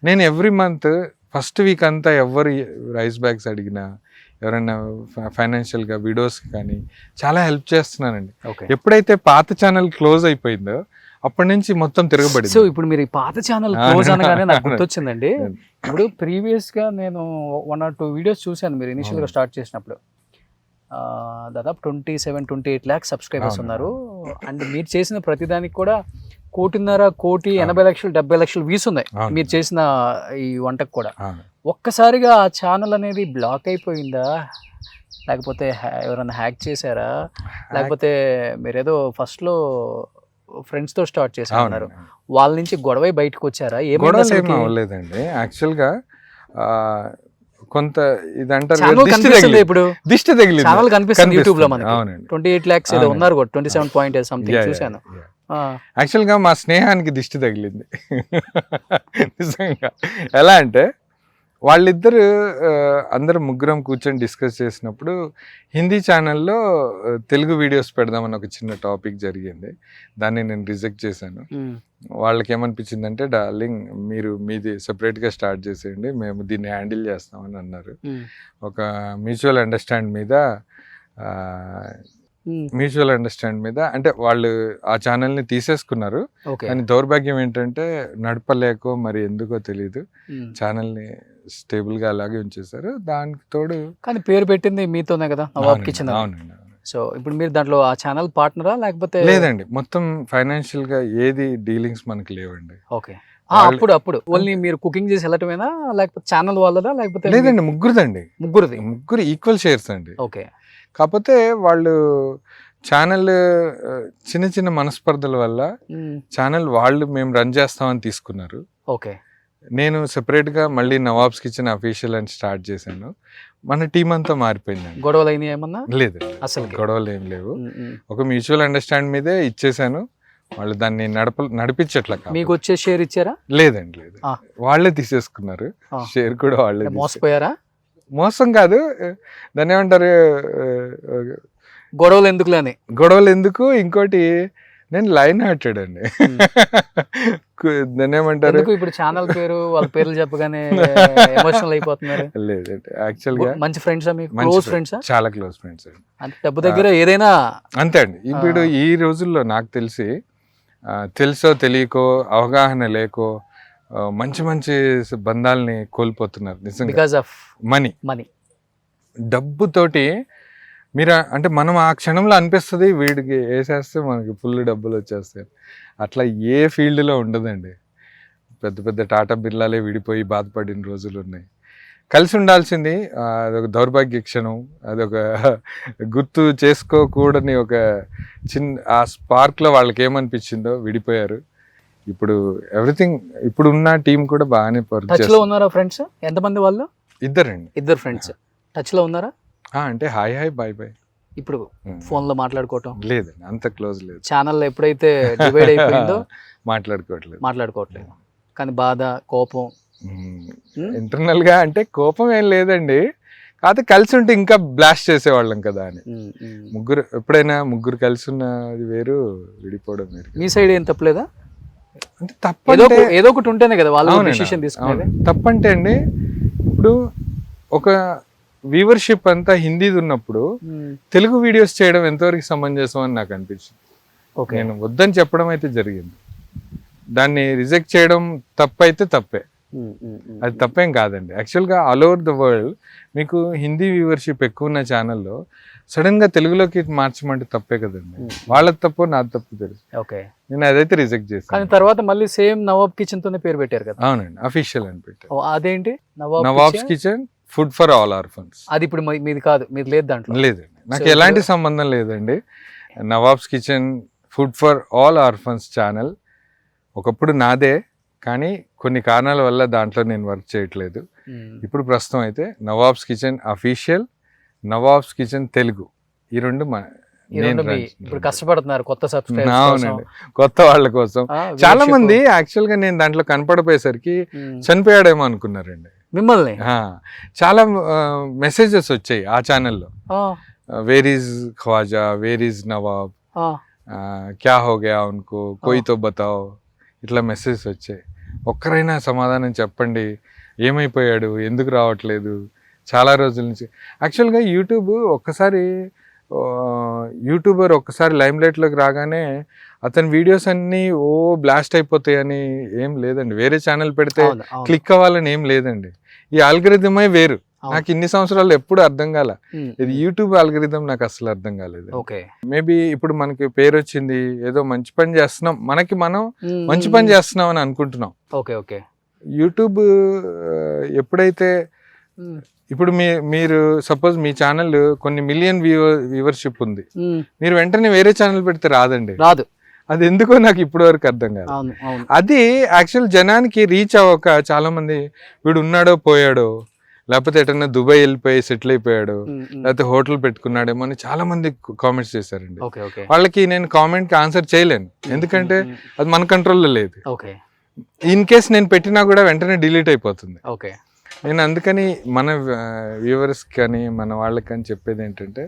నేను ఎవ్రీ మంత్ ఫస్ట్ వీక్ అంతా ఎవరు రైస్ బ్యాగ్స్ అడిగినా, ఎవరైనా ఫైనాన్షియల్ గా వీడియోస్ కానీ చాలా హెల్ప్ చేస్తున్నానండి. ఎప్పుడైతే పాత ఛానల్ క్లోజ్ అయిపోయిందో అప్పటి నుంచి మొత్తం తిరగబడింది. సో ఇప్పుడు మీరు ఈ పాత ఛానల్ క్లోజ్ అనగానే నాకు గుర్తొచ్చిందండి. ఇప్పుడు ప్రీవియస్ గా నేను 1 or 2 వీడియోస్ చూశాను మీరు ఇనిషియల్ గా స్టార్ట్ చేసినప్పుడు. దాదాపు 27-28 lakhs సబ్స్క్రైబర్స్ అవును. ఉన్నారు. అండ్ మీరు చేసిన ప్రతిదానికి కూడా 1,50,00,000 70 లక్షలు వ్యూస్ ఉన్నాయి అవును. మీరు చేసిన ఈ వంటకు కూడా. అవును. ఒక్కసారిగా ఆ ఛానల్ అనేది బ్లాక్ అయిపోయిందా, లేకపోతే ఎవరైనా హ్యాక్ చేశారా, లేకపోతే మీరేదో ఫస్ట్లో ఫ్రెండ్స్తో స్టార్ట్ చేశారు, అవును. వాళ్ళ నుంచి గొడవ బయటకు వచ్చారా? గొడవలు ఏమీ అవ్వలేదండి. యాక్చువల్గా కొంత ఇదంటారు ఛానల్ కదా, దిష్టి కనిపిస్తుంది తగిలింది. ఇప్పుడు దిష్టి తగిలింది. ఛానల్ కనిపిస్తుంది యూట్యూబ్ లో మనకి. అవునండి. 28 lakhs ఏదో అవునండి. ఉన్నారు కూడా 27 పాయింట్ సంథింగ్ చూశాను. యాక్చువల్గా మా స్నేహానికి దిష్టి తగిలింది నిజంగా. ఎలా అంటే వాళ్ళిద్దరు అందరు ముగ్గురం కూర్చొని డిస్కస్ చేసినప్పుడు హిందీ ఛానల్లో తెలుగు వీడియోస్ పెడదామని ఒక చిన్న టాపిక్ జరిగింది. దాన్ని నేను రిజెక్ట్ చేశాను. వాళ్ళకి ఏమనిపించిందంటే, డార్లింగ్ మీరు మీది సెపరేట్గా స్టార్ట్ చేసేయండి, మేము దీన్ని హ్యాండిల్ చేస్తామని అన్నారు. ఒక మ్యూచువల్ అండర్స్టాండ్ మీద అంటే వాళ్ళు ఆ ఛానల్ని తీసేసుకున్నారు. కానీ దౌర్భాగ్యం ఏంటంటే నడపలేకో మరి ఎందుకో తెలీదు ఛానల్ని స్టేబుల్గా అలాగే ఉంచేశారు. దానికి తోడు కానీ పేరు పెట్టింది మీతోనే కదా, నవాబ్ కిచెన్. అవునండి. సో ఇప్పుడు మీరు దాంట్లో ఆ ఛానల్ పార్ట్నరా లేకపోతే? లేదండి, మొత్తం ఫైనాన్షియల్ గా ఏది డీలింగ్స్ మనకి లేవండి. ఓకే. అప్పుడు ఓన్లీ మీరు కుకింగ్ చేసి వెళ్ళటమేనా, లేకపోతే ఛానల్ వాళ్ళదా, లేకపోతే? లేదండి, ముగ్గురు ఈక్వల్ షేర్స్ అండి. ఓకే. కాకపోతే వాళ్ళు ఛానల్ చిన్న చిన్న మనస్పర్ధల వల్ల ఛానల్ వాళ్ళు మేము రన్ చేస్తామని తీసుకున్నారు. ఓకే. నేను సెపరేట్గా మళ్ళీ నవాబ్స్ కిచెన్ అఫీషియల్ అని స్టార్ట్ చేశాను. మన టీం అంతా మారిపోయిందండి. గొడవలు అయినాయి ఏమన్నా? లేదు, అసలు గొడవలు ఏం లేవు. ఒక మ్యూచువల్ అండర్స్టాండ్ మీదే ఇచ్చేసాను. వాళ్ళు దాన్ని నడిపించట్ల. మీకు వచ్చే షేర్ ఇచ్చారా? లేదండి, లేదు, వాళ్ళే తీసేసుకున్నారు షేర్ కూడా. వాళ్ళే మోసపోయారా? మోసం కాదు, దాన్ని ఏమంటారు, గొడవలు ఎందుకు ఇంకోటి నేను లైన్ హార్టెడ్ అండి. దాన్ని ఏమంటారు, ఇప్పుడు ఛానల్ పేరు వాళ్ళ పేర్లు చెప్పగానే ఎమోషనల్ అయిపోతున్నారు. లేదండి, యాక్చువల్గా మంచి ఫ్రెండ్స్, క్లోజ్ ఫ్రెండ్స్, చాలా క్లోజ్ ఫ్రెండ్స్ అండి. అంటే డబ్బు దగ్గర ఏదైనా అంతే అండి. ఇప్పుడు ఈ రోజుల్లో నాకు తెలిసి తెలుసో తెలియకో అవగాహన లేకో మంచి మంచి బంధాలని కోల్పోతున్నారు నిజంగా. Because of money. డబ్బుతోటి మీరు అంటే మనం ఆ క్షణంలో అనిపిస్తుంది వీడికి వేసేస్తే మనకి ఫుల్ డబ్బులు వచ్చేస్తాయి. అట్లా ఏ ఫీల్డ్లో ఉండదండి. పెద్ద పెద్ద టాటా బిర్లాలే విడిపోయి బాధపడిన రోజులు ఉన్నాయి. కలిసి ఉండాల్సింది అదొక దౌర్భాగ్య క్షణం, అదొక గుర్తు చేసుకోకూడని ఒక ఆ స్పార్క్లో వాళ్ళకి ఏమనిపించిందో విడిపోయారు. ఇప్పుడు ఎవ్రీథింగ్, ఇప్పుడు ఉన్న టీం కూడా బాగానే టచ్ లో ఉన్నారా? ఫ్రెండ్స్ ఎంతమంది వాళ్ళు? ఇద్దరు ఫ్రెండ్స్ టచ్ లో ఉన్నారా? అంటే హాయ్ బాయ్ ఇప్పుడు ఫోన్ లో మాట్లాడుకోవటం లేదండి, అంత క్లోజ్ లేదు. ఛానల్ ఎప్పుడైతే డివైడ్ అయిపోయిందో మాట్లాడుకోవట్లేదు. కానీ బాధ, కోపం ఇంటర్నల్ గా అంటే కోపం ఏం లేదండి. కాకపోతే కలిసి ఉంటే ఇంకా బ్లాస్ట్ చేసేవాళ్ళం కదా అని. ఎప్పుడైనా ముగ్గురు కలిసి ఉన్నది వేరు, విడిపోవడం వేరు. మీ సైడ్ ఏం తప్పలేదా? అంటే తప్పంటే ఏదో ఒకటి ఉంటేనే కదా వాళ్ళు డిసిషన్ తీసుకునేది. తప్పంటే అండి, ఇప్పుడు ఒక వ్యూవర్షిప్ అంతా హిందీది ఉన్నప్పుడు తెలుగు వీడియోస్ చేయడం ఎంతవరకు సమంజసం అని నాకు అనిపించింది. నేను వద్దని చెప్పడం అయితే జరిగింది. దాన్ని రిజెక్ట్ చేయడం తప్పైతే తప్పే, అది తప్పేం కాదండి. యాక్చువల్గా ఆల్ ఓవర్ ద వరల్డ్ మీకు హిందీ వ్యూవర్షిప్ ఎక్కువ ఉన్న ఛానల్లో సడన్ గా తెలుగులోకి మార్చమంటే తప్పే కదండి. వాళ్ళది తప్పు, నాది తప్పు తెలుసు. నేను అదైతే రిజెక్ట్ చేస్తాను. కానీ తర్వాత మళ్ళీ సేమ్ నవాబ్ కిచెన్ తోనే పేరు పెట్టారు కదా? అవునండి, అఫీషియల్ అని పెట్టారు. అదేంటి nawabs kitchen food for all orphans. అది ఇప్పుడు మీది కాదు, మీరు లేదు దాంట్లో? లేదండి, నాకు ఎలాంటి సంబంధం లేదండి. Nawabs kitchen food for all orphans channel ఒకప్పుడు నాదే, కానీ కొన్ని కారణాల వల్ల దాంట్లో నేను వర్క్ చేయట్లేదు. ఇప్పుడు ప్రస్తుతం అయితే nawabs kitchen official, nawabs kitchen Telugu, ఈ రెండు ఇప్పుడు కష్టపడుతున్నారు కొత్త సబ్స్క్రైబర్స్. అవునండి, కొత్త వాళ్ళ కోసం. చాలా మంది యాక్చువల్ గా నేను దాంట్లో కనపడిపోయేసరికి చనిపోయాడేమో అనుకున్నారండి. మిమ్మల్ని చాలా మెసేజెస్ వచ్చాయి ఆ ఛానల్లో. Where is Khwaja, where is Nawab, క్యా హో గయా ఉన్కో, కోయి తో బతాओ, ఇట్లా మెసేజెస్ వచ్చాయి. ఒక్కరైనా సమాధానం చెప్పండి, ఏమైపోయాడు, ఎందుకు రావట్లేదు, చాలా రోజుల నుంచి. యాక్చువల్గా యూట్యూబర్ ఒక్కసారి లైమ్ లైట్లోకి రాగానే అతని వీడియోస్ అన్నీ బ్లాస్ట్ అయిపోతాయని ఏం లేదండి. వేరే ఛానల్ పెడితే క్లిక్ అవ్వాలని ఏం లేదండి. ఈ ఆల్గరిథమే వేరు, నాకు ఇన్ని సంవత్సరాలు ఎప్పుడు అర్థం కాల. ఇది యూట్యూబ్ ఆల్గరిథం నాకు అసలు అర్థం కాలేదు. ఓకే, మేబీ ఇప్పుడు మనకి పేరు వచ్చింది, ఏదో మంచి పని చేస్తున్నాం, మనకి మనం మంచి పని చేస్తున్నాం అని అనుకుంటున్నాం. Okay okay. యూట్యూబ్ ఎప్పుడైతే ఇప్పుడు మీరు సపోజ్ మీ ఛానల్ కొన్ని మిలియన్ వ్యూవర్షిప్ ఉంది, మీరు వెంటనే వేరే ఛానల్ పెడితే రాదండి, రాదు. అది ఎందుకో నాకు ఇప్పటి వరకు అర్థం కాదు. అది యాక్చువల్ జనానికి రీచ్ అవ్వక చాలా మంది వీడు ఉన్నాడో పోయాడో, లేకపోతే ఎటన్నా దుబాయ్ వెళ్ళిపోయి సెటిల్ అయిపోయాడు, లేకపోతే హోటల్ పెట్టుకున్నాడేమో అని చాలా మంది కామెంట్స్ చేశారండి. వాళ్ళకి నేను కామెంట్ కి ఆన్సర్ చేయలేను, ఎందుకంటే అది మన కంట్రోల్లో లేదు. ఇన్ కేస్ నేను పెట్టినా కూడా వెంటనే డిలీట్ అయిపోతుంది. నేను అందుకని మన వ్యూవర్స్ కానీ మన వాళ్ళకి కానీ చెప్పేది ఏంటంటే,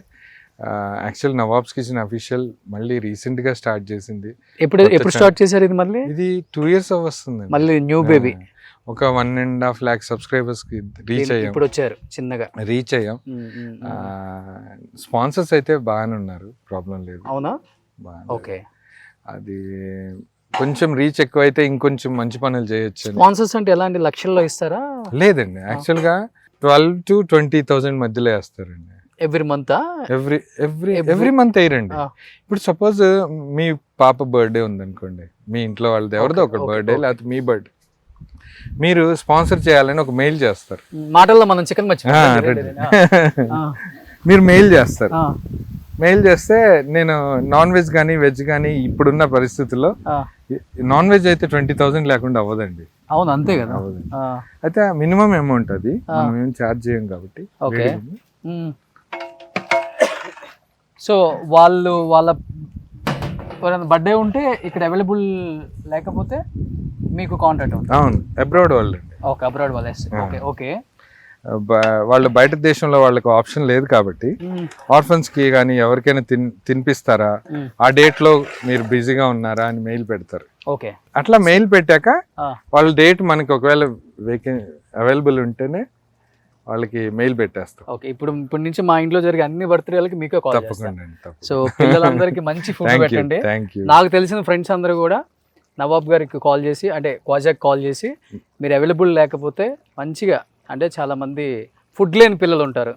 యాక్చువల్ నవాబ్స్ కిచెన్ అఫీషియల్ మళ్ళీ రీసెంట్ గా స్టార్ట్ చేసింది. ఎప్పుడు స్టార్ట్ చేశారు ఇది? మళ్ళీ ఇది 2 years వస్తుంది. మళ్ళీ న్యూ బేబీ. ఒక 1.5 lakh సబ్స్క్రైబర్స్ కి రీచ్ అయ్యాం. ఇప్పుడు వచ్చారు, చిన్నగా రీచ్ అయ్యాం. స్పాన్సర్స్ అయితే బాగానే ఉన్నారు, ప్రాబ్లం లేదు. అవునా? ఓకే. అది కొంచెం రీచ్ ఎక్కువైతే ఇంకొంచెం మంచి పనులు చేయొచ్చు. స్పాన్సర్స్ అంటే ఎలాంటి లక్షల్లో ఇస్తారా? లేదండి, యాక్చువల్ గా 12 to 20,000 మధ్యలో వేస్తారండి. Every month? ఎవ్రీ మంత్ అయ్యారండి. ఇప్పుడు సపోజ్ మీ పాప బర్త్డే ఉందనుకోండి, మీ ఇంట్లో వాళ్ళది ఎవరిదో ఒక బర్త్డే, లేకపోతే మీ బర్త్డే, మీరు స్పాన్సర్ చేయాలని ఒక మెయిల్ చేస్తారు. మాటల్లో మనం చికెన్ మీరు మెయిల్ చేస్తారు. మెయిల్ చేస్తే నేను నాన్ వెజ్ కానీ వెజ్ కానీ ఇప్పుడున్న పరిస్థితుల్లో నాన్ వెజ్ అయితే 20,000 లేకుండా అవ్వదండి. అవును, అంతే కదా. అవ్వదండి. అయితే మినిమం అమౌంట్ అది, మనం ఏం ఛార్జ్ చేయం కాబట్టి. సో వాళ్ళ బర్త్డే ఉంటే ఇక్కడ అవైలబుల్ లేకపోతే మీకు కాంటాక్ట్ అవుతుంది. అవును, అబ్రాడ్ వాళ్ళు. ఓకే, అబ్రాడ్ వాళ్ళే. Okay okay. వాళ్ళు బయట దేశంలో వాళ్ళకి ఆప్షన్ లేదు కాబట్టి ఆర్ఫన్స్ కి కానీ ఎవరికైనా తినిపిస్తారా, ఆ డేట్ లో మీరు బిజీగా ఉన్నారా అని మెయిల్ పెడతారు. ఓకే. అట్లా మెయిల్ పెట్టాక వాళ్ళ డేట్ మనకి ఒకవేళ అవైలబుల్ ఉంటేనే వాళ్ళకి మెయిల్ పెట్టేస్తాం. ఓకే. ఇప్పుడు నుంచి మా ఇంట్లో జరిగే అన్ని బర్త్డేలకి మీకే కాల్ చేస్తాను. సో పిల్లలందరికీ మంచి ఫుడ్ పెట్టండి. నాకు తెలిసిన ఫ్రెండ్స్ అందరూ కూడా నవాబ్ గారికి కాల్ చేసి, అంటే క్వాజాకి కాల్ చేసి, మీరు అవైలబుల్ లేకపోతే మంచిగా, అంటే చాలా మంది ఫుడ్ లేని పిల్లలు ఉంటారు,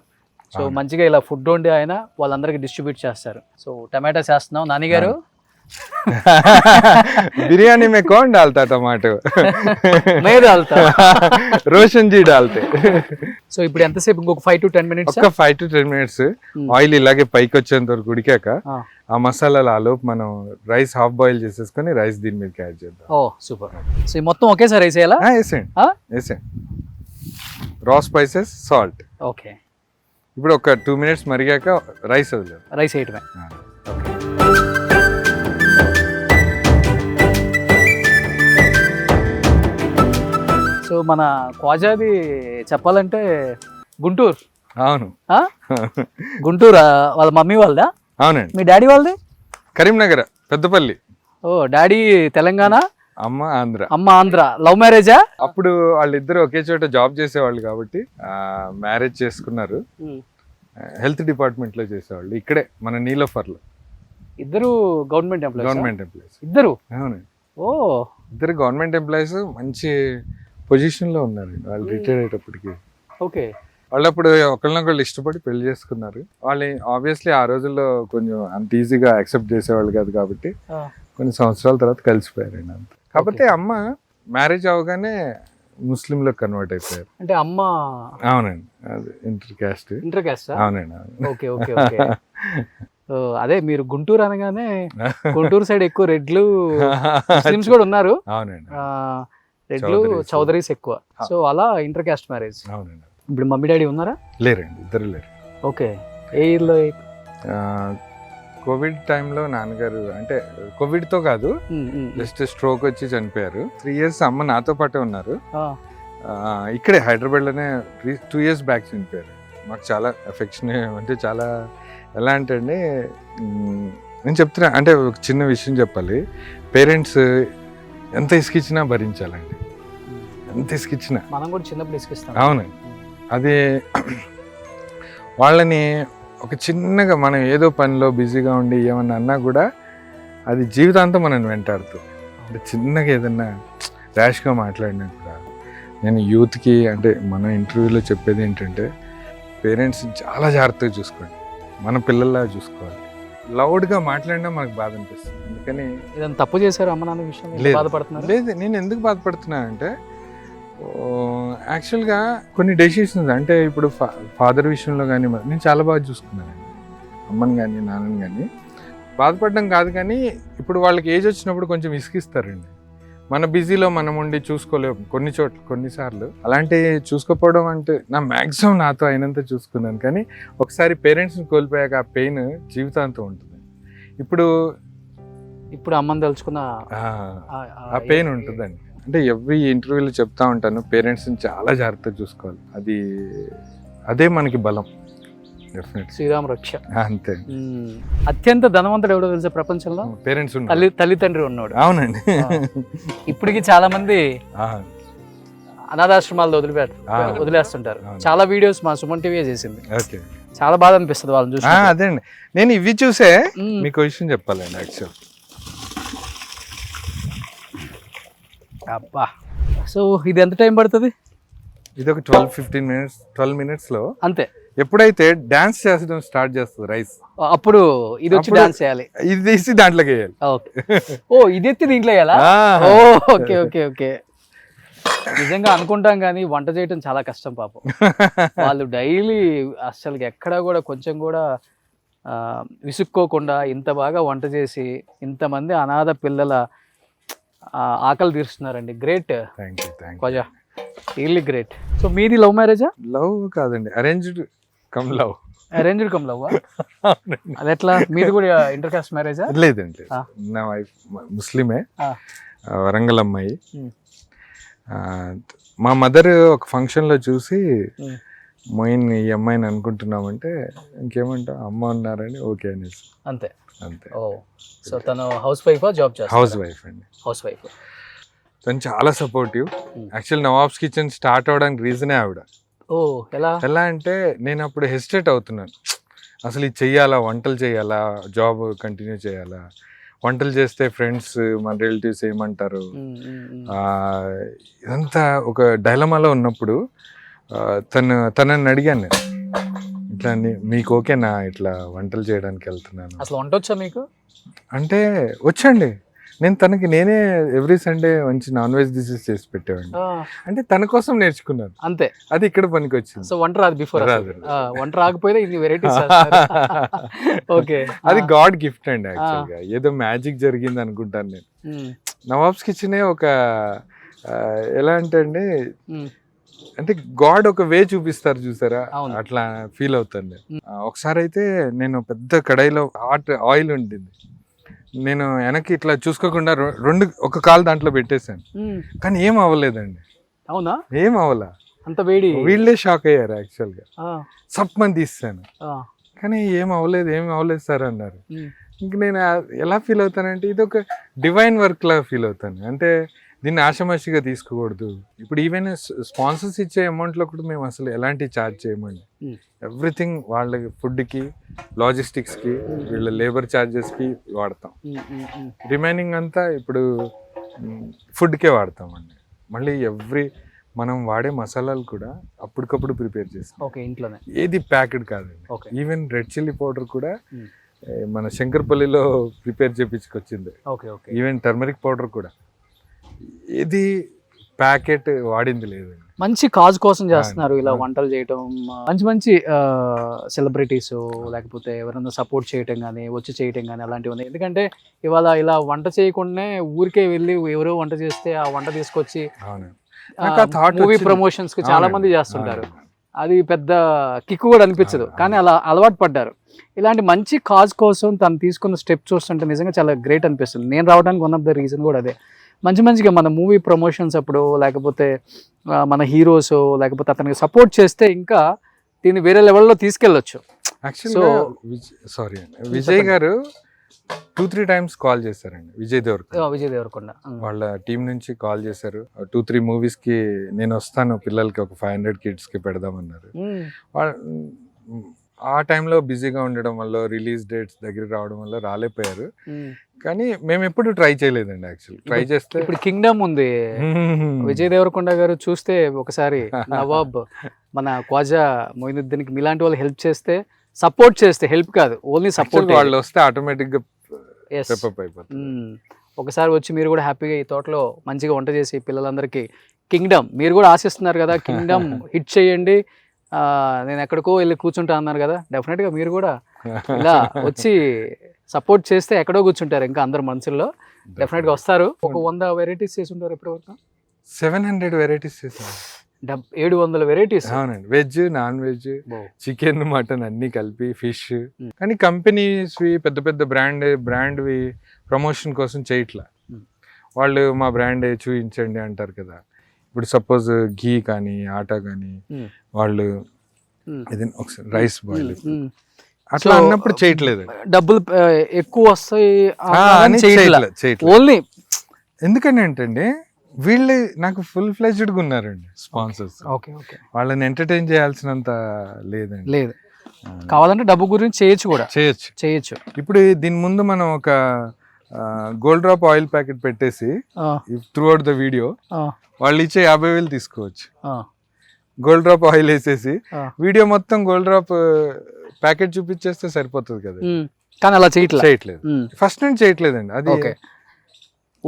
సో మంచిగా ఇలా ఫుడ్ వండి ఆయన వాళ్ళందరికీ డిస్ట్రిబ్యూట్ చేస్తారు. సో టమాటా చేస్తున్నాం నాని గారు. बिरयानी में कौन डालता टमाटो? मैं डालता, रोशन जी डालते. సో ఇప్పుడు ఎంతసేపు? ఇంకొక 5 to 10 minutes. ఒక 5 to 10 minutes ఆయిల్ ఇలాగే పైకి వచ్చేంత వరకు ఉడికాక ఆ మసాలాలు ఆలోపు మనం రైస్ హాఫ్ బాయిల్ చేసేసుకొని రైస్ దీని మీద యాడ్ చేద్దాం. ఓ సూపర్. సో మొత్తం ఒకేసారి వేసేయాలా? వేసేయండి. రా స్పైసెస్, సాల్ట్. ఓకే. ఇప్పుడు ఒక 2 minutes మరిగాక రైస్ వదిలేదు. రైస్ వేయటమే. ఓకే. సో మన క్వాజాది చెప్పాలంటే గుంటూరు. అవును, గుంటూరు. వాళ్ళ మమ్మీ వాళ్ళదా? అవునండి. మీ డాడీ వాళ్ళది కరీంనగర్, పెద్దపల్లి. ఓ, డాడీ తెలంగాణ, అమ్మ ఆంధ్ర. అమ్మ ఆంధ్ర. లవ్ మ్యారేజా? అప్పుడు వాళ్ళిద్దరు ఒకే చోట జాబ్ చేసేవాళ్ళు కాబట్టి మ్యారేజ్ చేసుకున్నారు. హెల్త్ డిపార్ట్మెంట్ లో చేసేవాళ్ళు, ఇక్కడే మన నీలోఫర్ లో. ఇద్దరు గవర్నమెంట్ ఎంప్లాయీస్. ఇద్దరు? అవునండి. ఓ, ఇద్దరు గవర్నమెంట్ ఎంప్లాయీస్, మంచి పొజిషన్ లో ఉన్నారు వాళ్ళు రిటైర్ అయ్యేటప్పటికి. ఓకే. వాళ్ళు అప్పుడు ఒకళ్ళనొకళ్ళు ఇష్టపడి పెళ్లి చేసుకున్నారు. వాళ్ళు ఆబ్వియస్లీ ఆ రోజుల్లో కొంచెం అంత ఈజీగా యాక్సెప్ట్ చేసేవాళ్ళు కాదు కాబట్టి కొన్ని సంవత్సరాల తర్వాత కలిసిపోయారండి అంత. కాకపోతే అమ్మ మ్యారేజ్ అవగానే ముస్లింలో కన్వర్ట్ అయిపోయారు. అంటే అమ్మ? అవునండి, అది ఇంటర్ క్యాస్ట్. అవునండి. Okay okay okay. అదే మీరు గుంటూరు అనగానే గుంటూరు సైడ్ ఎక్కువ రెడ్లు, ముస్లిమ్స్ కూడా ఉన్నారు. అవునండి, రెడ్లు, చౌదరీస్ ఎక్కువ. సో అలా ఇంటర్ క్యాస్ట్ మ్యారేజ్. అవునండి. ఇప్పుడు మమ్మీ డాడీ ఉన్నారా? లేరండి, ఇద్దరు లేరు. ఓకే. ఏ ఇయర్లో? కోవిడ్ టైంలో నాన్నగారు, అంటే కోవిడ్తో కాదు, జస్ట్ స్ట్రోక్ వచ్చి చనిపోయారు. 3 years అమ్మ నాతో పాటే ఉన్నారు. ఇక్కడే హైదరాబాద్లోనే 2 years బ్యాక్ చనిపోయారు. మాకు చాలా ఎఫెక్షన్, అంటే చాలా ఎలా అంటే అండి, నేను చెప్తున్నా, అంటే ఒక చిన్న విషయం చెప్పాలి. పేరెంట్స్ ఎంత ఇసుకిచ్చినా భరించాలండి, ఎంత ఇసుకిచ్చినా. మనం కూడా చిన్నప్పుడు ఇసుకిస్తాం. అవునండి. అది వాళ్ళని ఒక చిన్నగా మనం ఏదో పనిలో బిజీగా ఉండి ఏమన్నా అన్నా కూడా అది జీవితాంతం మనం వెంటాడుతుంది. అంటే చిన్నగా ఏదన్నా ర్యాష్గా మాట్లాడినా కూడా, నేను యూత్కి, అంటే మన ఇంటర్వ్యూలో చెప్పేది ఏంటంటే, పేరెంట్స్ చాలా జాగ్రత్తగా చూసుకోండి, మన పిల్లల్లా చూసుకోవాలి. లౌడ్గా మాట్లాడినా మనకు బాధ అనిపిస్తుంది. అందుకని ఏదైనా తప్పు చేశారు అమ్మ నాన్న విషయం లేదు. బాధపడుతున్నారు? లేదు, నేను ఎందుకు బాధపడుతున్నానంటే యాక్చువల్గా కొన్ని డెసిషన్స్ అంటే ఇప్పుడు ఫాదర్ విషయంలో కానీ నేను చాలా బాగా చూసుకున్నానండి, అమ్మని కానీ నాన్నని కానీ. బాధపడడం కాదు కానీ ఇప్పుడు వాళ్ళకి ఏజ్ వచ్చినప్పుడు కొంచెం ఇసుకిస్తారండి. మన బిజీలో మనం ఉండి చూసుకోలేము కొన్నిసార్లు. అలాంటి చూసుకోకపోవడం అంటే నా మ్యాక్సిమం నాతో అయినంత చూసుకున్నాను. కానీ ఒకసారి పేరెంట్స్ని కోల్పోయాక ఆ పెయిన్ జీవితాంతం ఉంటుంది. ఇప్పుడు అమ్మని తలుచుకున్న ఆ పెయిన్ ఉంటుందండి. అంటే ఎవ్రీ ఇంటర్వ్యూలో చెప్తా ఉంటాను, పేరెంట్స్ని చాలా జాగ్రత్తగా చూసుకోవాలి. అదే మనకి బలం. డెఫినెట్లీ శ్రీరామ రక్ష. అంతే. అత్యంత ధనవంతుడు ఎవడో తెలుసా ప్రపంచంలో? పేరెంట్స్ తల్లిదండ్రి ఉన్నాడు. అవునండి. ఇప్పటికి చాలా మంది అనాథాశ్రమాల్లో వదిలేస్తుంటారు. చాలా వీడియోస్ మా సుమన్ టీవీ చేసింది. ఓకే, చాలా బాధ అనిపిస్తుంది వాళ్ళని చూసి. అదే అండి, నేను ఇవి చూసే మీకు విషయం చెప్పాలండి. యాక్చువల్ అబ్బా, సో ఇది ఎంత టైం పడుతుంది? ఇది ఒక 12 మినిట్స్లో అంతే. ఎప్పుడైతే డాన్స్ చేసడం స్టార్ట్ చేస్తుంది రైస్, అప్పుడు ఇది వచ్చి డాన్స్ చేయాలి, ఇది తీసి దాంట్లోకి వేయాలి. ఇది ఎత్తి దీంట్లో వేయాలా? Okay okay okay. నిజంగా అనుకుంటాం కానీ వంట చేయటం చాలా కష్టం పాపం. వాళ్ళు డైలీ అసలు ఎక్కడా కూడా కొంచెం కూడా విసుక్కోకుండా ఇంత బాగా వంట చేసి ఇంతమంది అనాథ పిల్లల ఆకలి తీరుస్తున్నారండి. Great Khawaja, really great. So మీది లవ్ మ్యారేజా? లవ్ కాదండి, arranged come love. Arranged come love? అది ఎట్లా? మీది కూడా ఇంటర్ కాస్ట్ మ్యారేజా? లేదండి, నా వైఫ్ ముస్లిమే, వరంగల్ అమ్మాయి. మా మదర్ ఒక ఫంక్షన్లో చూసి మొయిన్ ఈ అమ్మాయిని అనుకుంటున్నామంటే ఇంకేమంటా అమ్మ ఉన్నారని ఓకే అనేసి. అంతే అంతే. ఓ, సో తను హౌస్ వైఫ్ జాబ్ చేస్తారు? హౌస్ వైఫ్ అండి. House wife. తను చాలా supportive. Actual nawabs kitchen start అవడానికి రీజనే ఆవిడ. ఓ, ఎలా అంటే నేను అప్పుడు హెసిటేట్ అవుతున్నాను, అసలు ఇది చెయ్యాలా, వంటలు చేయాలా, జాబ్ కంటిన్యూ చేయాలా, వంటలు చేస్తే ఫ్రెండ్స్ మన రిలేటివ్స్ ఏమంటారు, ఇదంతా ఒక డైలమాలో ఉన్నప్పుడు తనని అడిగాను నేను, ఇట్లా మీకు ఓకేనా ఇట్లా వంటలు చేయడానికి వెళ్తున్నాను. అసలు వంట వచ్చా మీకు? అంటే వచ్చండి, నేనే ఎవ్రీ సండే మంచి నాన్ వెజ్ డిషెస్ చేసి పెట్టేవాడిని. అంటే తన కోసం నేర్చుకున్నాను అంతే. అది ఇక్కడ పనికి వచ్చింది. సో వంట రాదు బిఫోర్? వంట రాకపోయినా ఇన్ని వెరైటీస్. ఓకే, అది గాడ్ గిఫ్ట్ అండి. యాక్చువల్గా ఏదో మ్యాజిక్ జరిగింది అనుకుంటాను నేను. నవాబ్స్ కిచెనే ఒక ఎలా అంటే అండి, అంటే గాడ్ ఒక వే చూపిస్తారు చూసారా, అట్లా ఫీల్ అవుతాను నేను. ఒకసారి అయితే నేను పెద్ద కడాయిలో హాట్ ఆయిల్ ఉండింది, నేను వెనక్కి ఇట్లా చూసుకోకుండా ఒక కాలు దాంట్లో పెట్టేశాను, కానీ ఏం అవ్వలేదండి. అవునా? ఏం అవ్వలా, అంత వేడి. వీళ్ళే షాక్ అయ్యారు యాక్చువల్గా. సప్మని తీస్తాను కానీ ఏం అవ్వలేదు సార్ అన్నారు. ఇంక నేను ఎలా ఫీల్ అవుతానంటే ఇది ఒక డివైన్ వర్క్ లాగా ఫీల్ అవుతాను. అంటే దీన్ని ఆషామాషిగా తీసుకోకూడదు. ఇప్పుడు ఈవెన్ స్పాన్సర్స్ ఇచ్చే అమౌంట్లో కూడా మేము అసలు ఎలాంటి ఛార్జ్ చేయమండి. ఎవ్రీథింగ్ వాళ్ళకి ఫుడ్కి, లాజిస్టిక్స్కి, వీళ్ళ లేబర్ ఛార్జెస్కి వాడతాం. రిమైనింగ్ అంతా ఇప్పుడు ఫుడ్కే వాడతామండి. మళ్ళీ మనం వాడే మసాలాలు కూడా అప్పటికప్పుడు ప్రిపేర్ చేస్తాం. ఓకే, ఇంట్లోనే. ఏది ప్యాకెడ్ కాదండి. ఈవెన్ రెడ్ చిల్లీ పౌడర్ కూడా మన శంకర్పల్లిలో ప్రిపేర్ చేయించుకొచ్చింది. ఈవెన్ టర్మరిక్ పౌడర్ కూడా ఏది ప్యాకెట్ వాడింది లేదు. మంచి కాజ్ కోసం చేస్తున్నారు ఇలా వంటలు చేయటం. మంచి సెలబ్రిటీస్ లేకపోతే ఎవరైనా సపోర్ట్ చేయటం కానీ వచ్చి చేయటం కానీ అలాంటివి ఉన్నాయి. ఎందుకంటే ఇవాళ ఇలా వంట చేయకుండానే ఊరికే వెళ్ళి ఎవరో వంట చేస్తే ఆ వంట తీసుకొచ్చి మూవీ ప్రమోషన్స్ కి చాలా మంది చేస్తుంటారు. అది పెద్ద కిక్ కూడా అనిపించదు, కానీ అలా అలవాటు పడ్డారు. ఇలాంటి మంచి కాజ్ కోసం తను తీసుకున్న స్టెప్ చూస్తుంటే నిజంగా చాలా గ్రేట్ అనిపిస్తుంది. నేను రావడానికి వన్ ఆఫ్ ద రీజన్ కూడా అదే. మంచిగా మన మూవీ ప్రమోషన్స్ అప్పుడు లేకపోతే మన హీరోస్ లేకపోతే అతనికి సపోర్ట్ చేస్తే ఇంకా దీన్ని వేరే లెవెల్లో తీసుకెళ్ళొచ్చు. విజయ్ గారు 2-3 times కాల్ చేశారండి. విజయ్ దేవరకొండ వాళ్ళ టీం నుంచి కాల్ చేశారు. 2-3 movies కి నేను వస్తాను, పిల్లలకి ఒక 500 kids కి పెడదామన్నారు. ఆ టైంలో బిజీగా ఉండడం వల్ల రిలీజ్ డేట్స్ దగ్గర రావడం వల్ల రాలేపోయారు. కానీ మేము ఎప్పుడు ట్రై చేయలేదండి. యాక్చువల్లీ ట్రై చేస్తే ఇప్పుడు కింగ్డమ్ ఉంది, విజయ్ దేవరకొండ గారు చూస్తే ఒకసారి నవాబ్ మన ఖ్వాజా మొయినుద్దీన్కి మీలాంటి వాళ్ళు హెల్ప్ చేస్తే, సపోర్ట్ చేస్తే, హెల్ప్ కాదు ఓన్లీ సపోర్ట్, వాళ్ళు వస్తే ఆటోమేటిక్ గా స్టెప్ అయిపోతుంది. ఒకసారి వచ్చి మీరు కూడా హ్యాపీగా ఈ తోటలో మంచిగా వంట చేసి పిల్లలందరికీ కింగ్డమ్ మీరు కూడా ఆశిస్తున్నారు కదా, కింగ్డమ్ హిట్ చేయండి, నేను ఎక్కడికో వెళ్ళి కూర్చుంటా అన్నారు కదా, డెఫినెట్గా మీరు కూడా ఇలా వచ్చి సపోర్ట్ చేస్తే ఎక్కడో కూర్చుంటారు ఇంకా అందరు మనసుల్లో, డెఫినెట్గా వస్తారు. ఒక 100 వెరైటీస్ చేసి ఉంటారు ఇప్పటి వరకు. 700 వెరైటీస్ చేశాను. 700 వెరైటీస్. అవునండి, veg, non veg, chicken, mutton అన్ని కలిపి, ఫిష్. కానీ కంపెనీస్ పెద్ద పెద్ద బ్రాండ్వి ప్రమోషన్ కోసం చేయట్లా. వాళ్ళు మా బ్రాండ్ చూపించండి అంటారు కదా. ఇప్పుడు సపోజ్ ఘీ కానీ ఆటా కానీ వాళ్ళు ఏదైనా ఒకసారి రైస్ బాయిల్ అట్లా అన్నప్పుడు చేయట్లేదు, డబ్బులు ఎక్కువ వస్తాయి ఓన్లీ. ఎందుకని ఏంటంటే వీళ్ళు నాకు ఫుల్ ఫ్లెజ్డ్ గా ఉన్నారండి స్పాన్సర్స్. ఓకే ఓకే, వాళ్ళని ఎంటర్టైన్ చేయాల్సినంత లేదండి. లేదు, కావాలంటే డబ్బు గురించి చేయొచ్చు కూడా, చేయొచ్చు. ఇప్పుడు దీని ముందు మనం ఒక గోల్డ్ డ్రాప్ ఆయిల్ ప్యాకెట్ పెట్టేసి త్రూ అవుట్ ద వీడియో వాళ్ళు ఇచ్చే 50,000 తీసుకోవచ్చు. గోల్డ్ డ్రాప్ ఆయిల్ వేసేసి వీడియో మొత్తం గోల్డ్ డ్రాప్ ప్యాకెట్ చూపించేస్తే సరిపోతుంది కదా. కానీ అలా చేయట్లేదు, ఫస్ట్ నుంచి చేయట్లేదండి. అది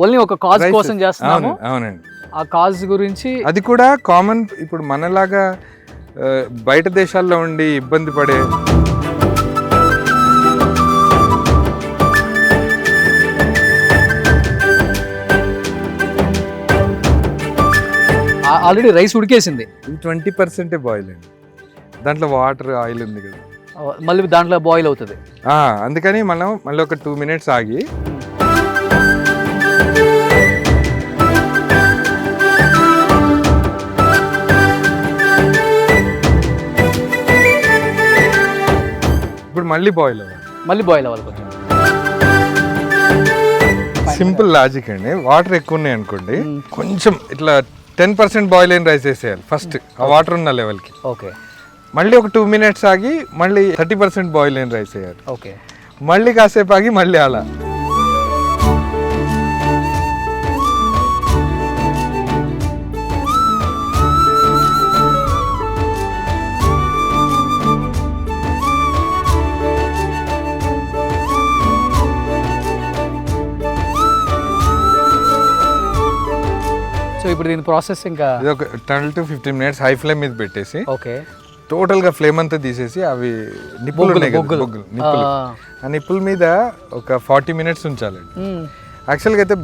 ఓన్లీ ఒక కాజ్ కోసం చేస్తున్నాము. అవునండి, ఆ కాజ్ గురించి. అది కూడా కామన్. ఇప్పుడు మనలాగా బయట దేశాల్లో ఉండి ఇబ్బంది పడే ఆల్రెడీ రైస్ ఉడికేసింది, 20% బాయిల్ అండి. దాంట్లో వాటర్ ఆయిల్ ఉంది కదా, మళ్ళీ దాంట్లో బాయిల్ అవుతుంది. అందుకని మనం మళ్ళీ ఒక 2 minutes ఆగి ఇప్పుడు మళ్ళీ బాయిల్ అవ్వాలి కొంచెం. సింపుల్ లాజిక్ అండి. వాటర్ ఎక్కువ ఉన్నాయి అనుకోండి, కొంచెం ఇట్లా 10% బాయిల్ అయిన రైస్ వేసేయాలి ఫస్ట్ ఆ వాటర్ ఉన్న లెవెల్కి. ఓకే, మళ్ళీ ఒక 2 minutes ఆగి మళ్ళీ 30% బాయిల్ అయిన రైస్ వేయాలి. ఓకే, మళ్ళీ కాసేపు ఆగి మళ్ళీ అలా. సో ఇప్పుడు దీని ప్రాసెస్ ఇంకా ఇది ఒక 12 to 15 minutes హై ఫ్లేమ్ మీద పెట్టేసి ఓకే టోటల్ గా ఫ్లేమ్ అంతా తీసేసి అవి నిప్పులు ఉన్నాయి కదా, నిప్పులు, ఆ నిప్పుల మీద ఒక 40 minutes ఉంచాలండి. యాక్చువల్గా అయితే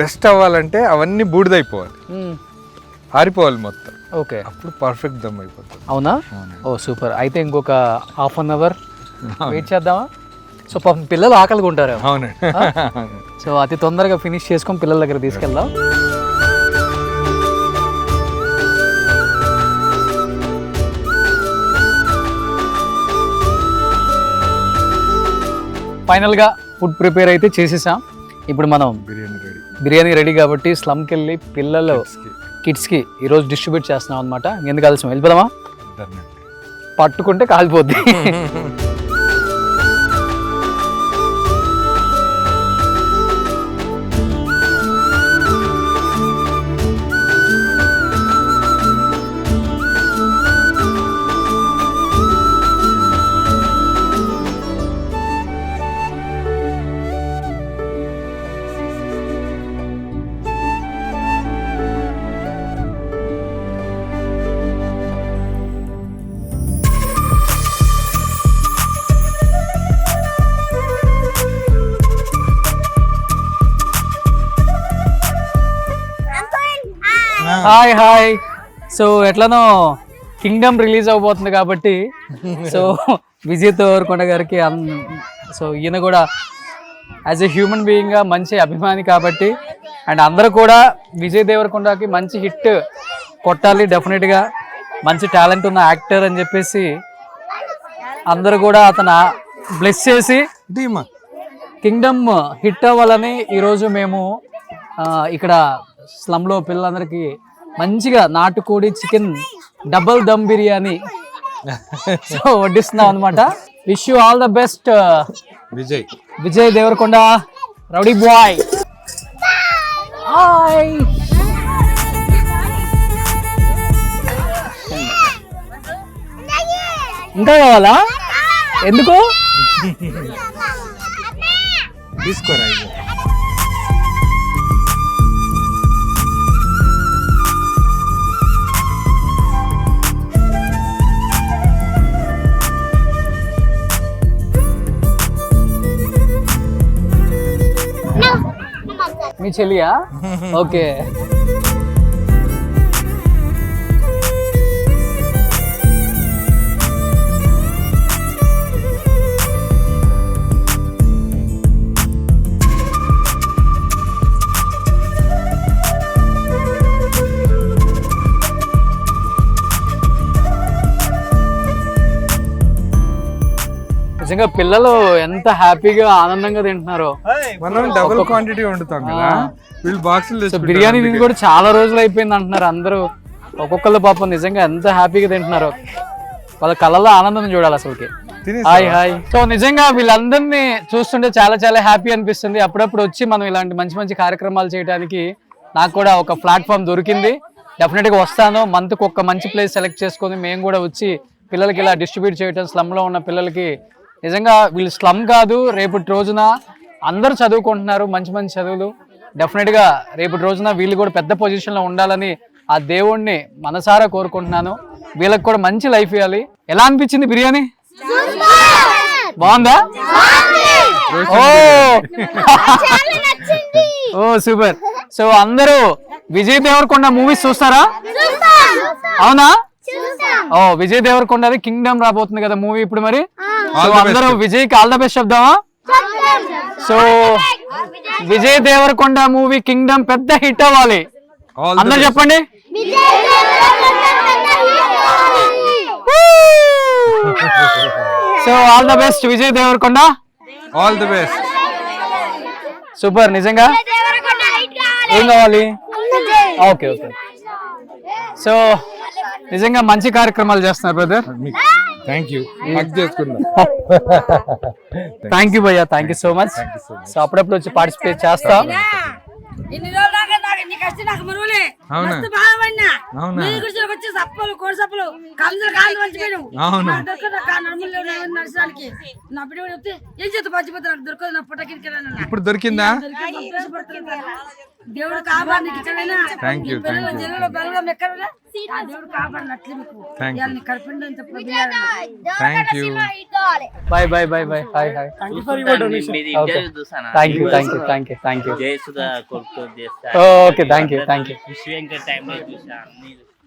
బెస్ట్ అవ్వాలంటే అవన్నీ బూడిదైపోవాలి, ఆరిపోవాలి మొత్తం. ఓకే, అప్పుడు పర్ఫెక్ట్ దమ్ అయిపోతుంది. అవునా? ఓ సూపర్. అయితే ఇంకొక 1/2 hour వెయిట్ చేద్దామా? సో పాపం పిల్లలు ఆకలిగా ఉంటారు. అవునండి. సో అతి తొందరగా ఫినిష్ చేసుకొని పిల్లల దగ్గర తీసుకెళ్దాం. ఫైనల్గా ఫుడ్ ప్రిపేర్ అయితే చేసేసాం. ఇప్పుడు మనం బిర్యానీ రెడీ కాబట్టి స్లమ్కి వెళ్ళి పిల్లలు కిడ్స్కి ఈరోజు డిస్ట్రిబ్యూట్ చేస్తున్నాం అనమాట. ఎందుకు ఆలస్యం, వెళ్ళిపోదామా? పట్టుకుంటే కాలిపోద్ది. Hi hi. సో ఎట్లనో కింగ్డమ్ రిలీజ్ అవబోతుంది కాబట్టి సో విజయ్ దేవరకొండ గారికి సో ఈయన కూడా యాజ్ ఎ హ్యూమన్ బీయింగ్గా మంచి అభిమాని కాబట్టి అండ్ అందరూ కూడా విజయ్ దేవరకొండకి మంచి హిట్ కొట్టాలి, డెఫినెట్గా మంచి టాలెంట్ ఉన్న యాక్టర్ అని చెప్పేసి అందరూ కూడా అతను బ్లెస్ చేసి కింగ్డమ్ హిట్ అవ్వాలని ఈరోజు మేము ఇక్కడ స్లమ్లో పిల్లలందరికీ మంచిగా నాటుకోడి chicken double dum biryani so వడ్డిస్తున్నాం అనమాట. Wish you all the best Vijay. Vijay Deverakonda, rowdy boy. Hi. ఇంకా కావాలా? ఎందుకు? తీసుకోరా ఇది. మీ చెల్లియా? ఓకే. నిజంగా పిల్లలు ఎంత హ్యాపీగా ఆనందంగా తింటున్నారో. మనం డబుల్ క్వాంటిటీ వండుతాం కదా, వీళ్ళు బాక్సులు బిర్యానీ తిని కూడా చాలా రోజులు అయిపోయింది అంటున్నారు అందరూ. ఒక్కొక్కళ్ళు పాపం నిజంగా ఎంత హ్యాపీగా తింటున్నారో, వాళ్ళ కళ్ళలో ఆనందం చూడాలి అసలుకి. Hi hi. సో నిజంగా వీళ్ళందరినీ చూస్తుంటే చాలా చాలా హ్యాపీ అనిపిస్తుంది. అప్పుడప్పుడు వచ్చి మనం ఇలాంటి మంచి మంచి కార్యక్రమాలు చేయడానికి నాకు కూడా ఒక ప్లాట్ఫామ్ దొరికింది. డెఫినెట్గా వస్తాను. మంత్కి ఒక మంచి ప్లేస్ సెలెక్ట్ చేసుకొని మేము కూడా వచ్చి పిల్లలకి ఇలా డిస్ట్రిబ్యూట్ చేయడం, స్లమ్లో ఉన్న పిల్లలకి. నిజంగా వీళ్ళు స్లమ్ కాదు, రేపటి రోజున అందరూ చదువుకుంటున్నారు మంచి మంచి చదువులు. డెఫినెట్గా రేపటి రోజున వీళ్ళు కూడా పెద్ద పొజిషన్లో ఉండాలని ఆ దేవుణ్ణి మనసారా కోరుకుంటున్నాను. వీళ్ళకి కూడా మంచి లైఫ్ ఇవ్వాలి. ఎలా అనిపించింది బిర్యానీ? బాగుందా? ఓ సూపర్. సో అందరూ విజయ్ దేవరకొండ మూవీస్ చూస్తారా? అవునా? ఓ విజయ్ దేవరకొండది కింగ్డమ్ రాబోతుంది కదా మూవీ ఇప్పుడు. మరి సో అందరూ విజయ్కి ఆల్ ద బెస్ట్ చెప్దామా? So Vijay Deverakonda movie Kingdom పెద్ద హిట్ అవ్వాలి. అందరూ చెప్పండి. So all the best Vijay Deverakonda. All the best. Super. నిజంగా ఏం కావాలి? Okay okay. సో నిజంగా మంచి కార్యక్రమాలు చేస్తున్నారు బ్రదర్. Thank you. హక్ చేసుకుందాం. థ్యాంక్ యూ భయ్యా, thank you so much. So అప్పుడప్పుడు వచ్చి పార్టిసిపేట్ చేస్తా. అవునా? అవునా? ఇప్పుడు దొరికిందా? దేవుడు కాపాడి thank you. Thank you. Bye bye bye bye. Hi hi. Thank you thank you thank you thank you. Okay thank you thank you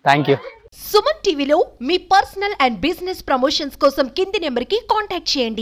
thank you. Suman టీవీలో మీ పర్సనల్ అండ్ బిజినెస్ ప్రమోషన్స్ కోసం కింది నెంబర్కి కాంటాక్ట్ చేయండి.